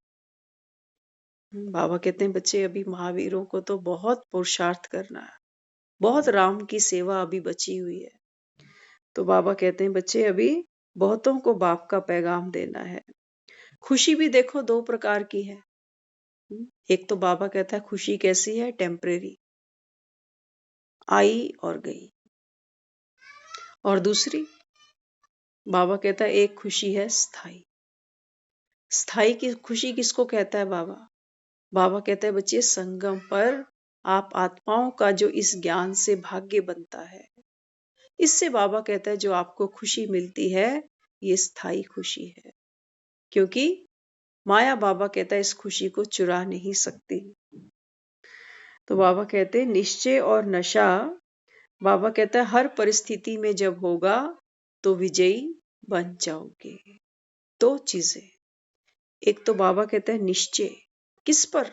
बाबा कहते हैं बच्चे अभी महावीरों को तो बहुत पुरुषार्थ करना है, बहुत राम की सेवा अभी बची हुई है। तो बाबा कहते हैं बच्चे अभी बहुतों को बाप का पैगाम देना है। खुशी भी देखो दो प्रकार की है। एक तो बाबा कहता है खुशी कैसी है? टेम्परेरी, आई और गई। और दूसरी बाबा कहता है एक खुशी है स्थाई। स्थाई की खुशी किसको कहता है बाबा? बाबा कहता है बच्चे संगम पर आप आत्माओं का जो इस ज्ञान से भाग्य बनता है, इससे बाबा कहता है जो आपको खुशी मिलती है ये स्थाई खुशी है। क्योंकि माया बाबा कहता है इस खुशी को चुरा नहीं सकती। तो बाबा कहते हैं निश्चय और नशा, बाबा कहता है हर परिस्थिति में जब होगा तो विजयी बन जाओगे। दो चीजें, एक तो बाबा कहता है निश्चय, किस पर?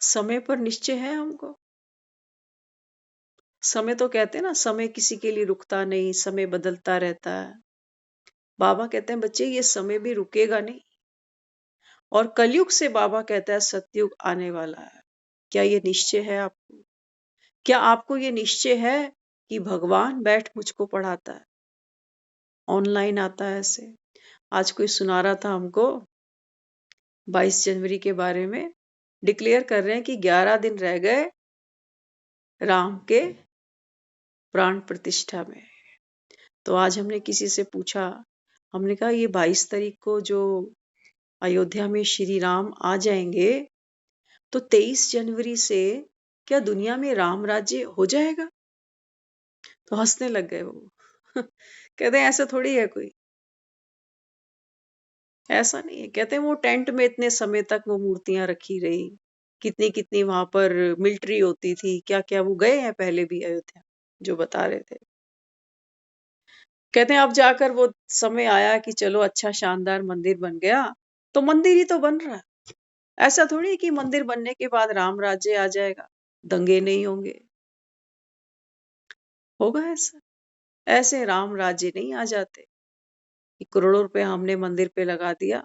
समय पर निश्चय है हमको। समय तो कहते हैं ना समय किसी के लिए रुकता नहीं, समय बदलता रहता है। बाबा कहते हैं बच्चे ये समय भी रुकेगा नहीं। और कलयुग से बाबा कहता है सतयुग आने वाला है। क्या ये निश्चय है आपको? क्या आपको ये निश्चय है कि भगवान बैठ मुझको पढ़ाता है, ऑनलाइन आता है? ऐसे आज कोई सुना रहा था हमको 22 जनवरी के बारे में, डिक्लेयर कर रहे हैं कि 11 दिन रह गए राम के प्राण प्रतिष्ठा में। तो आज हमने किसी से पूछा हमने कहा ये 22 तारीख को जो अयोध्या में श्री राम आ जाएंगे तो 23 जनवरी से क्या दुनिया में राम राज्य हो जाएगा? तो हंसने लग गए वो। कहते हैं ऐसा थोड़ी है कोई, ऐसा नहीं है। कहते हैं वो टेंट में इतने समय तक वो मूर्तियां रखी रही, कितनी कितनी वहां पर मिलिट्री होती थी, क्या क्या। वो गए हैं पहले भी अयोध्या, जो बता रहे थे। कहते हैं अब जाकर वो समय आया कि चलो अच्छा शानदार मंदिर बन गया, तो मंदिर ही तो बन रहा है। ऐसा थोड़ी है कि मंदिर बनने के बाद राम राज्य आ जाएगा, दंगे नहीं होंगे। होगा ऐसा? ऐसे राम राज्य नहीं आ जाते कि करोड़ों रुपए हमने मंदिर पे लगा दिया,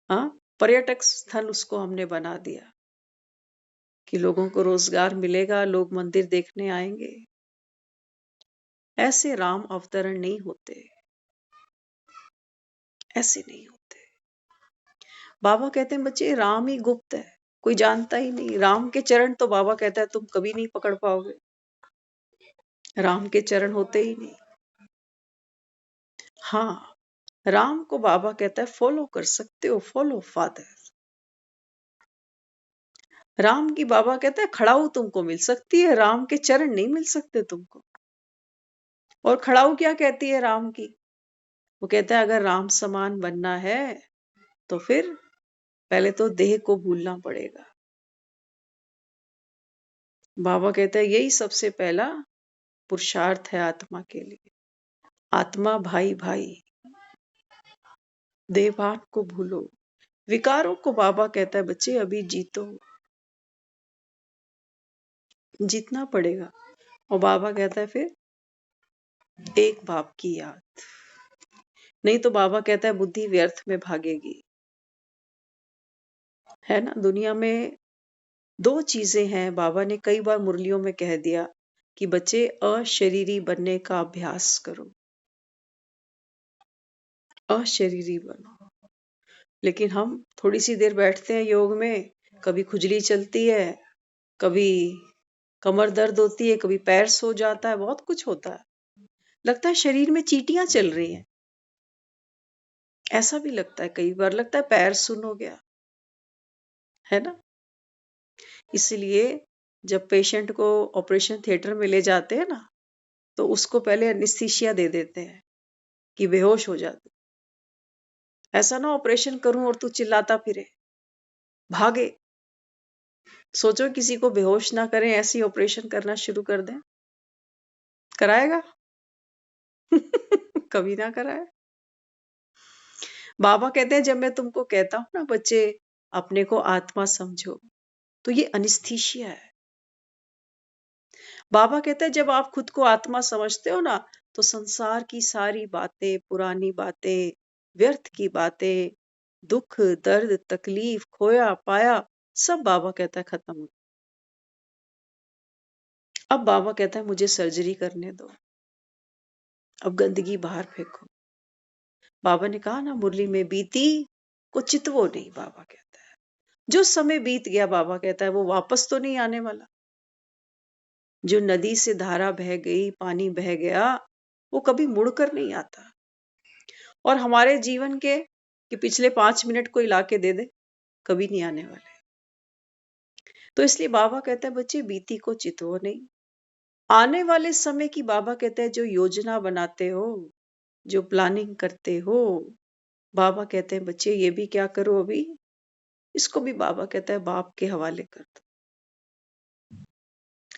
हाँ, पर्यटक स्थल उसको हमने बना दिया कि लोगों को रोजगार मिलेगा, लोग मंदिर देखने आएंगे। ऐसे राम अवतरण नहीं होते, ऐसे नहीं होते। बाबा कहते हैं बच्चे राम ही गुप्त है, कोई जानता ही नहीं। राम के चरण तो बाबा कहता है तुम कभी नहीं पकड़ पाओगे, राम के चरण होते ही नहीं। हाँ, राम को बाबा कहता है फॉलो कर सकते हो, फॉलो फादर। राम की बाबा कहता है खड़ाऊ तुमको मिल सकती है, राम के चरण नहीं मिल सकते तुमको। और खड़ाऊ क्या कहती है राम की? वो कहता है अगर राम समान बनना है तो फिर पहले तो देह को भूलना पड़ेगा। बाबा कहता है यही सबसे पहला पुरुषार्थ है आत्मा के लिए। आत्मा भाई भाई, देहभान को भूलो। विकारों को बाबा कहता है बच्चे अभी जीतो, जीतना पड़ेगा। और बाबा कहता है फिर एक बाप की याद, नहीं तो बाबा कहता है बुद्धि व्यर्थ में भागेगी। है ना, दुनिया में दो चीजें हैं, बाबा ने कई बार मुरलियों में कह दिया कि बच्चे अशरीरी बनने का अभ्यास करो, अशरीरी बनो। लेकिन हम थोड़ी सी देर बैठते हैं योग में, कभी खुजली चलती है, कभी कमर दर्द होती है, कभी पैर सो जाता है, बहुत कुछ होता है। लगता है शरीर में चींटियां चल रही हैं, ऐसा भी लगता है। कई बार लगता है पैर सुन हो गया, है ना। इसलिए जब पेशेंट को ऑपरेशन थिएटर में ले जाते हैं ना, तो उसको पहले एनेस्थीसिया दे देते हैं कि बेहोश हो जाते। ऐसा ना ऑपरेशन करूं और तू चिल्लाता फिरे, भागे। सोचो किसी को बेहोश ना करें, ऐसी ऑपरेशन करना शुरू कर दें, कराएगा? कभी ना कराए। बाबा कहते हैं जब मैं तुमको कहता हूं ना बच्चे अपने को आत्मा समझो, तो ये एनेस्थीसिया है। बाबा कहते हैं जब आप खुद को आत्मा समझते हो ना, तो संसार की सारी बातें, पुरानी बातें, व्यर्थ की बातें, दुख दर्द तकलीफ खोया पाया, सब बाबा कहता है खत्म हो। अब बाबा कहता है मुझे सर्जरी करने दो, अब गंदगी बाहर फेंको। बाबा ने कहा ना मुरली में, बीती को चितवो नहीं, बाबा कहता है। जो समय बीत गया बाबा कहता है वो वापस तो नहीं आने वाला। जो नदी से धारा बह गई, पानी बह गया, वो कभी मुड़कर नहीं आता। और हमारे जीवन के कि पिछले 5 मिनट कोई लाके दे दे, कभी नहीं आने वाले। तो इसलिए बाबा कहता है बच्चे बीती को चितवो नहीं। आने वाले समय की बाबा कहता है जो योजना बनाते हो, जो प्लानिंग करते हो, बाबा कहते हैं बच्चे ये भी क्या करो अभी, इसको भी बाबा कहता है बाप के हवाले कर दो।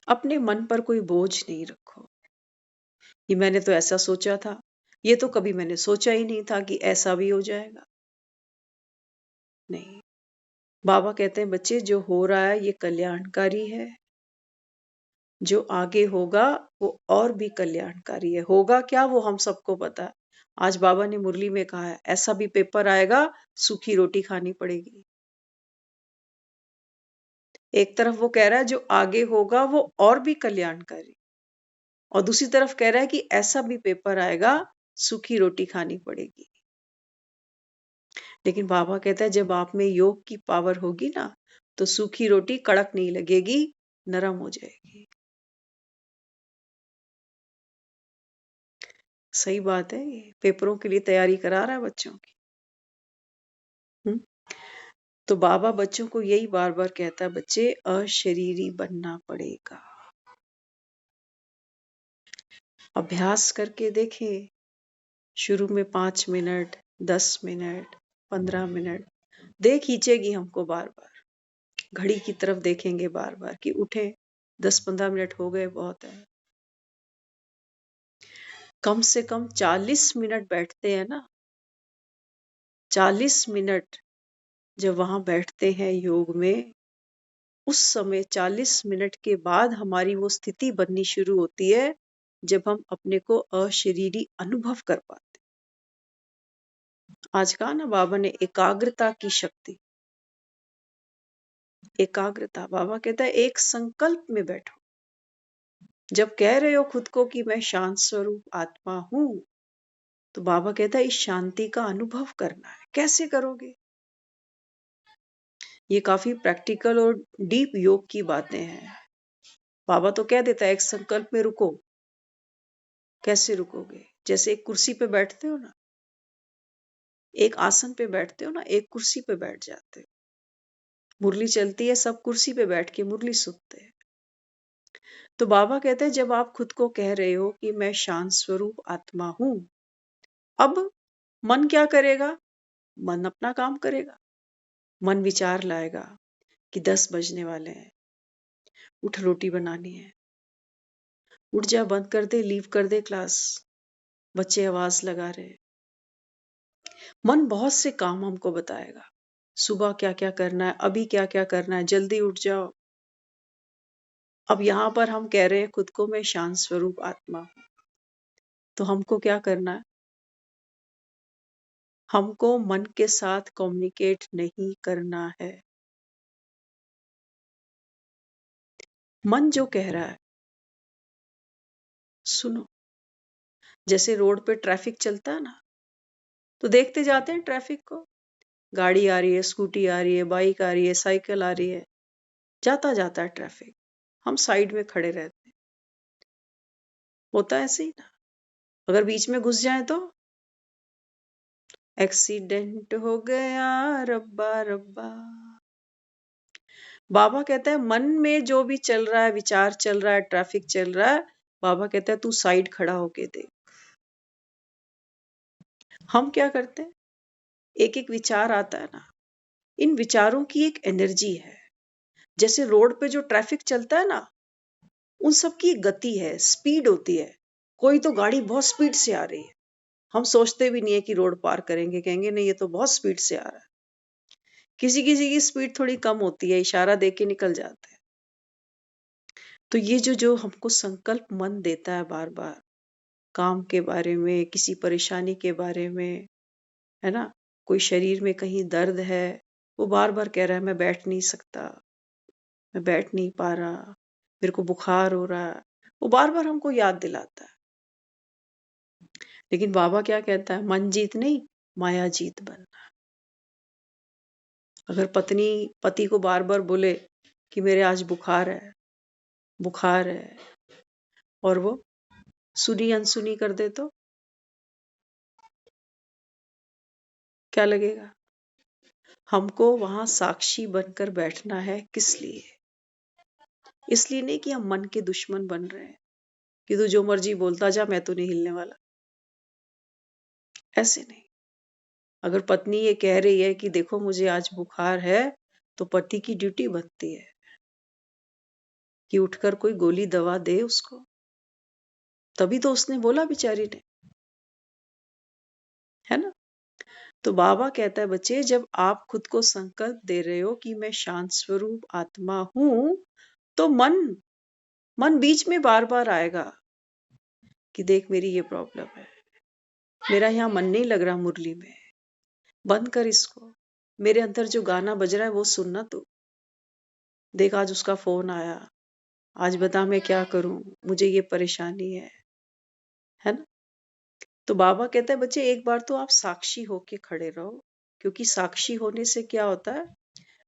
अपने मन पर कोई बोझ नहीं रखो कि मैंने तो ऐसा सोचा था, ये तो कभी मैंने सोचा ही नहीं था कि ऐसा भी हो जाएगा। नहीं, बाबा कहते हैं बच्चे जो हो रहा है ये कल्याणकारी है, जो आगे होगा वो और भी कल्याणकारी है। होगा क्या वो हम सबको पता है। आज बाबा ने मुरली में कहा है ऐसा भी पेपर आएगा, सूखी रोटी खानी पड़ेगी। एक तरफ वो कह रहा है जो आगे होगा वो और भी कल्याणकारी, और दूसरी तरफ कह रहा है कि ऐसा भी पेपर आएगा, सूखी रोटी खानी पड़ेगी। लेकिन बाबा कहता है जब आप में योग की पावर होगी ना, तो सूखी रोटी कड़क नहीं लगेगी, नरम हो जाएगी। सही बात है, ये पेपरों के लिए तैयारी करा रहा है बच्चों की। तो बाबा बच्चों को यही बार बार कहता है, बच्चे अशरीरी बनना पड़ेगा। अभ्यास करके देखें, शुरू में 5 मिनट, 10 मिनट, 15 मिनट दे खींचेगी हमको बार बार। घड़ी की तरफ देखेंगे बार बार कि उठे, 10-15 मिनट हो गए, बहुत है। कम से कम 40 मिनट बैठते हैं ना, 40 मिनट जब वहां बैठते हैं योग में, उस समय 40 मिनट के बाद हमारी वो स्थिति बननी शुरू होती है जब हम अपने को अशरीरी अनुभव कर पाते। आज कहा ना बाबा ने, एकाग्रता की शक्ति। एकाग्रता, बाबा कहता है एक संकल्प में बैठो। जब कह रहे हो खुद को कि मैं शांत स्वरूप आत्मा हूं, तो बाबा कहता है इस शांति का अनुभव करना है। कैसे करोगे? ये काफी प्रैक्टिकल और डीप योग की बातें हैं। बाबा तो कह देता है एक संकल्प में रुको। कैसे रुकोगे? जैसे एक कुर्सी पे बैठते हो ना, एक आसन पे बैठते हो ना, एक कुर्सी पे बैठ जाते हो। मुरली चलती है, सब कुर्सी पे बैठ के मुरली सुनते हैं। तो बाबा कहते हैं जब आप खुद को कह रहे हो कि मैं शांत स्वरूप आत्मा हूं, अब मन क्या करेगा? मन अपना काम करेगा। मन विचार लाएगा कि 10 बजने वाले हैं, उठ रोटी बनानी है, उठ जा, बंद कर दे, लीव कर दे क्लास, बच्चे आवाज लगा रहे। मन बहुत से काम हमको बताएगा, सुबह क्या क्या करना है, अभी क्या क्या करना है, जल्दी उठ जाओ। अब यहाँ पर हम कह रहे हैं खुद को मैं शांत स्वरूप आत्मा हूं, तो हमको क्या करना है? हमको मन के साथ कम्युनिकेट नहीं करना है। मन जो कह रहा है सुनो। जैसे रोड पे ट्रैफिक चलता है ना, तो देखते जाते हैं ट्रैफिक को। गाड़ी आ रही है, स्कूटी आ रही है, बाइक आ रही है, साइकिल आ रही है, जाता जाता है ट्रैफिक। हम साइड में खड़े रहते हैं। होता है ऐसे ही ना। अगर बीच में घुस जाए तो एक्सीडेंट हो गया, रब्बा रब्बा। बाबा कहता है मन में जो भी चल रहा है, विचार चल रहा है, ट्रैफिक चल रहा है, बाबा कहता है तू साइड खड़ा होके देख। हम क्या करते हैं? एक एक विचार आता है ना, इन विचारों की एक एनर्जी है। जैसे रोड पे जो ट्रैफिक चलता है ना, उन सब की एक गति है, स्पीड होती है। कोई तो गाड़ी बहुत स्पीड से आ रही है, हम सोचते भी नहीं है कि रोड पार करेंगे, कहेंगे नहीं ये तो बहुत स्पीड से आ रहा है। किसी किसी की स्पीड थोड़ी कम होती है, इशारा दे के निकल जाते हैं। तो ये जो जो हमको संकल्प मन देता है बार बार, काम के बारे में, किसी परेशानी के बारे में, है ना, कोई शरीर में कहीं दर्द है, वो बार बार कह रहा है मैं बैठ नहीं सकता, मैं बैठ नहीं पा रहा, मेरे को बुखार हो रहा है, वो बार बार हमको याद दिलाता है। लेकिन बाबा क्या कहता है? मन जीत नहीं, माया जीत बनना। अगर पत्नी पति को बार बार बोले कि मेरे आज बुखार है, बुखार है, और वो सुनी अनसुनी कर दे तो क्या लगेगा? हमको वहां साक्षी बनकर बैठना है। किस लिए? इसलिए नहीं कि हम मन के दुश्मन बन रहे हैं कि तू जो मर्जी बोलता जा, मैं तो नहीं हिलने वाला। ऐसे नहीं। अगर पत्नी ये कह रही है कि देखो मुझे आज बुखार है, तो पति की ड्यूटी बनती है कि उठकर कोई गोली दवा दे उसको। तभी तो उसने बोला बेचारी ने, है ना। तो बाबा कहता है बच्चे, जब आप खुद को संकल्प दे रहे हो कि मैं शांत स्वरूप आत्मा हूं, तो मन मन बीच में बार बार आएगा कि देख मेरी ये प्रॉब्लम है, मेरा यहाँ मन नहीं लग रहा मुरली में, बंद कर इसको। मेरे अंदर जो गाना बज रहा है वो सुनना तू। देख आज उसका फोन आया, आज बता मैं क्या करूं, मुझे ये परेशानी है ना। तो बाबा कहता है बच्चे एक बार तो आप साक्षी होके खड़े रहो, क्योंकि साक्षी होने से क्या होता है?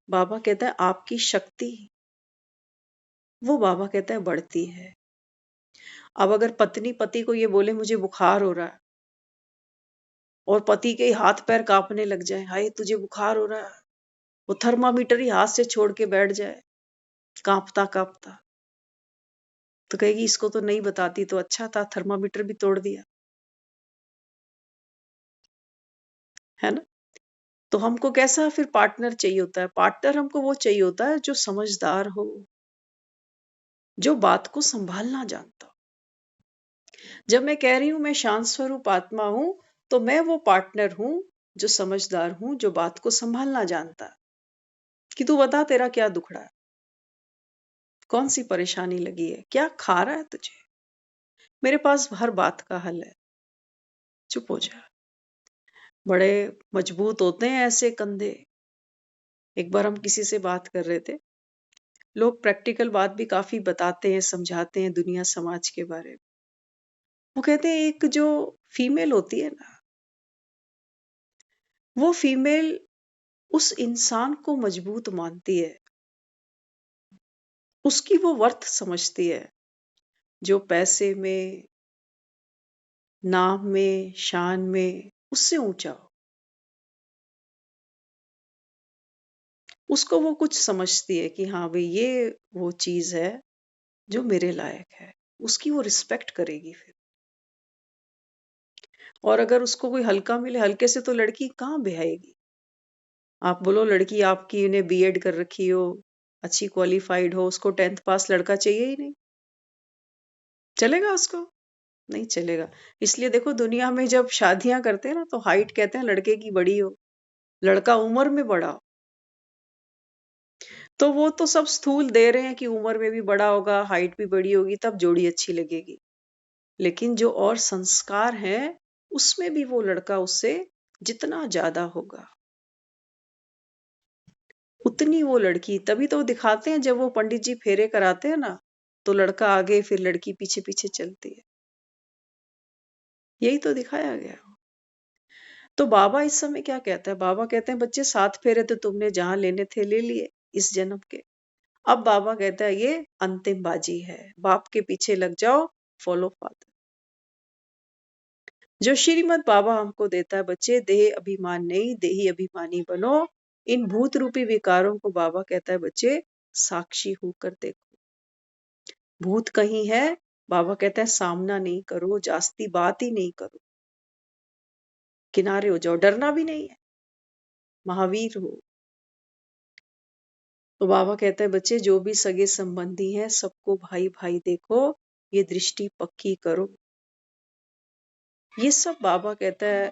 बाबा कहता है आपकी शक्ति, वो बाबा कहता है बढ़ती है। अब अगर पत्नी पति को ये बोले मुझे बुखार हो रहा है और पति के हाथ पैर कांपने लग जाए, हाय तुझे बुखार हो रहा है, वो थर्मामीटर ही हाथ से छोड़ के बैठ जाए कांपता कांपता, तो कहेगी इसको तो नहीं बताती तो अच्छा था, थर्मामीटर भी तोड़ दिया, है ना। तो हमको कैसा फिर पार्टनर चाहिए होता है? पार्टनर हमको वो चाहिए होता है जो समझदार हो, जो बात को संभालना जानता हो। जब मैं कह रही हूं मैं शांत स्वरूप आत्मा हूं, तो मैं वो पार्टनर हूं जो समझदार हूं, जो बात को संभालना जानता है कि तू बता तेरा क्या दुखड़ा है, कौन सी परेशानी लगी है, क्या खा रहा है तुझे, मेरे पास हर बात का हल है, चुप हो जा। बड़े मजबूत होते हैं ऐसे कंधे। एक बार हम किसी से बात कर रहे थे, लोग प्रैक्टिकल बात भी काफी बताते हैं, समझाते हैं दुनिया समाज के बारे में। वो कहते हैं एक जो फीमेल होती है ना, वो फीमेल उस इंसान को मजबूत मानती है, उसकी वो वर्थ समझती है जो पैसे में, नाम में, शान में उससे ऊंचा हो। उसको वो कुछ समझती है कि हाँ भाई ये वो चीज है जो मेरे लायक है, उसकी वो रिस्पेक्ट करेगी फिर। और अगर उसको कोई हल्का मिले, हल्के से तो लड़की कहाँ ब्याएगी। आप बोलो लड़की आपकी ने बीएड कर रखी हो, अच्छी क्वालिफाइड हो, उसको 10th पास लड़का चाहिए ही नहीं, चलेगा उसको? नहीं चलेगा। इसलिए देखो दुनिया में जब शादियां करते हैं ना, तो हाइट कहते हैं लड़के की बड़ी हो, लड़का उम्र में बड़ा हो। तो वो तो सब स्थूल दे रहे हैं कि उम्र में भी बड़ा होगा, हाइट भी बड़ी होगी, तब जोड़ी अच्छी लगेगी। लेकिन जो और संस्कार हैं, उसमें भी वो लड़का उससे जितना ज्यादा होगा, उतनी वो लड़की। तभी तो दिखाते हैं जब वो पंडित जी फेरे कराते हैं ना, तो लड़का आगे फिर लड़की पीछे पीछे चलती है। यही तो दिखाया गया। तो बाबा इस समय क्या कहता है? बाबा कहते हैं बच्चे 7 फेरे तो तुमने जहां लेने थे ले लिए इस जन्म के। अब बाबा कहता है ये अंतिम बाजी है, बाप के पीछे लग जाओ, फॉलो फादर। जो श्रीमद बाबा हमको देता है बच्चे, देह अभिमान नहीं, देही अभिमानी बनो। इन भूत रूपी विकारों को बाबा कहता है बच्चे साक्षी होकर देखो। भूत कहीं है, बाबा कहता है सामना नहीं करो, जास्ती बात ही नहीं करो, किनारे हो जाओ, डरना भी नहीं है, महावीर हो। तो बाबा कहता है बच्चे जो भी सगे संबंधी हैं सबको भाई भाई देखो, ये दृष्टि पक्की करो। ये सब बाबा कहता है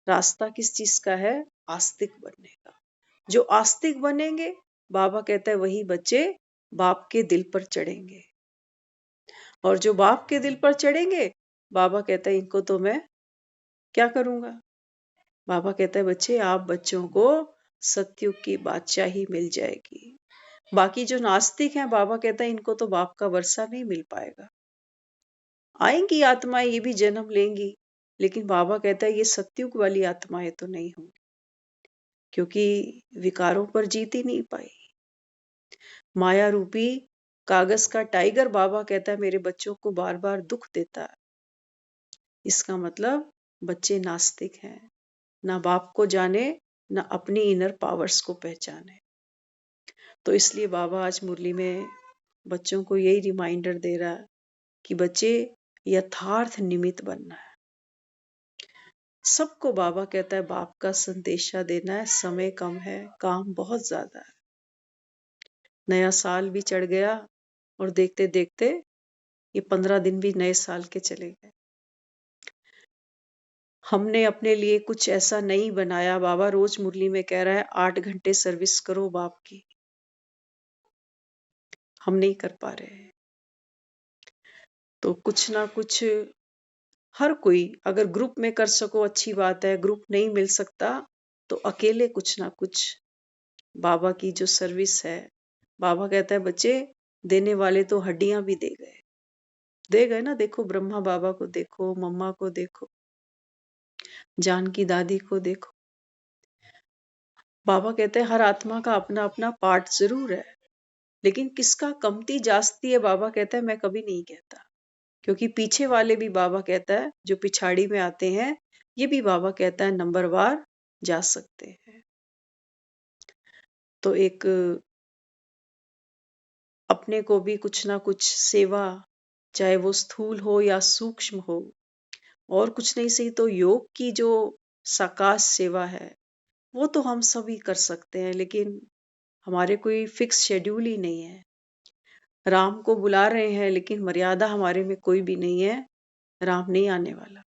रास्ता किस चीज का है? आस्तिक बनने का। जो आस्तिक बनेंगे, बाबा कहता है वही बच्चे बाप के दिल पर चढ़ेंगे। और जो बाप के दिल पर चढ़ेंगे, बाबा कहता है इनको तो मैं क्या करूंगा। बाबा कहता है बच्चे आप बच्चों को सतयुग की बादशाही मिल जाएगी। बाकी जो नास्तिक हैं, बाबा कहता है इनको तो बाप का वर्षा नहीं मिल पाएगा। आएंगी आत्माएं, ये भी जन्म लेंगी, लेकिन बाबा कहता है ये सतयुग वाली आत्माएं तो नहीं होंगी, क्योंकि विकारों पर जीत ही नहीं पाई। माया रूपी कागज का टाइगर, बाबा कहता है मेरे बच्चों को बार बार दुख देता है। इसका मतलब बच्चे नास्तिक हैं, ना बाप को जाने, ना अपनी इनर पावर्स को पहचाने। तो इसलिए बाबा आज मुरली में बच्चों को यही रिमाइंडर दे रहा है कि बच्चे यथार्थ निमित्त बनना है। सबको बाबा कहता है बाप का संदेशा देना है, समय कम है, काम बहुत ज्यादा है। नया साल भी चढ़ गया और देखते देखते ये 15 दिन भी नए साल के चले गए। हमने अपने लिए कुछ ऐसा नहीं बनाया। बाबा रोज मुरली में कह रहा है 8 घंटे सर्विस करो बाप की, हम नहीं कर पा रहे हैं। तो कुछ ना कुछ हर कोई अगर ग्रुप में कर सको अच्छी बात है, ग्रुप नहीं मिल सकता तो अकेले कुछ ना कुछ बाबा की जो सर्विस है। बाबा कहता है बच्चे देने वाले तो हड्डियां भी दे गए ना। देखो ब्रह्मा बाबा को देखो, मम्मा को देखो, जानकी दादी को देखो। बाबा कहते हैं हर आत्मा का अपना अपना पार्ट जरूर है, लेकिन किसका कमती जास्ती है बाबा कहता है मैं कभी नहीं कहता। क्योंकि पीछे वाले भी बाबा कहता है, जो पिछाड़ी में आते हैं, ये भी बाबा कहता है नंबरवार जा सकते हैं। तो एक अपने को भी कुछ ना कुछ सेवा, चाहे वो स्थूल हो या सूक्ष्म हो, और कुछ नहीं सही तो योग की जो साकाश सेवा है, वो तो हम सभी कर सकते हैं, लेकिन हमारे कोई फिक्स शेड्यूल ही नहीं है। राम को बुला रहे हैं, लेकिन मर्यादा हमारे में कोई भी नहीं है, राम नहीं आने वाला।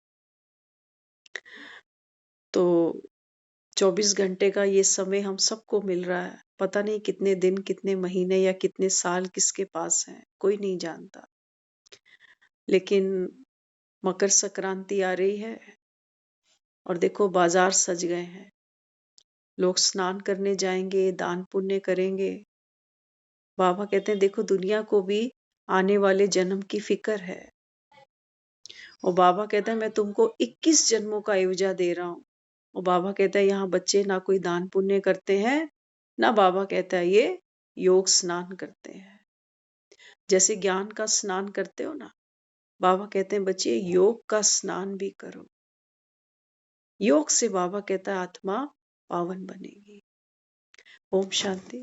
तो 24 घंटे का ये समय हम सबको मिल रहा है, पता नहीं कितने दिन, कितने महीने या कितने साल किसके पास हैं, कोई नहीं जानता। लेकिन मकर संक्रांति आ रही है और देखो बाजार सज गए हैं, लोग स्नान करने जाएंगे, दान पुण्य करेंगे। बाबा कहते हैं देखो दुनिया को भी आने वाले जन्म की फिक्र है, और बाबा कहता है मैं तुमको 21 जन्मों का एवजा दे रहा हूँ। और बाबा कहता है यहाँ बच्चे ना कोई दान पुण्य करते हैं, ना बाबा कहता है ये योग स्नान करते हैं। जैसे ज्ञान का स्नान करते हो ना, बाबा कहते हैं बच्चे योग का स्नान भी करो। योग से बाबा कहता है आत्मा पावन बनेगी। ओम शांति।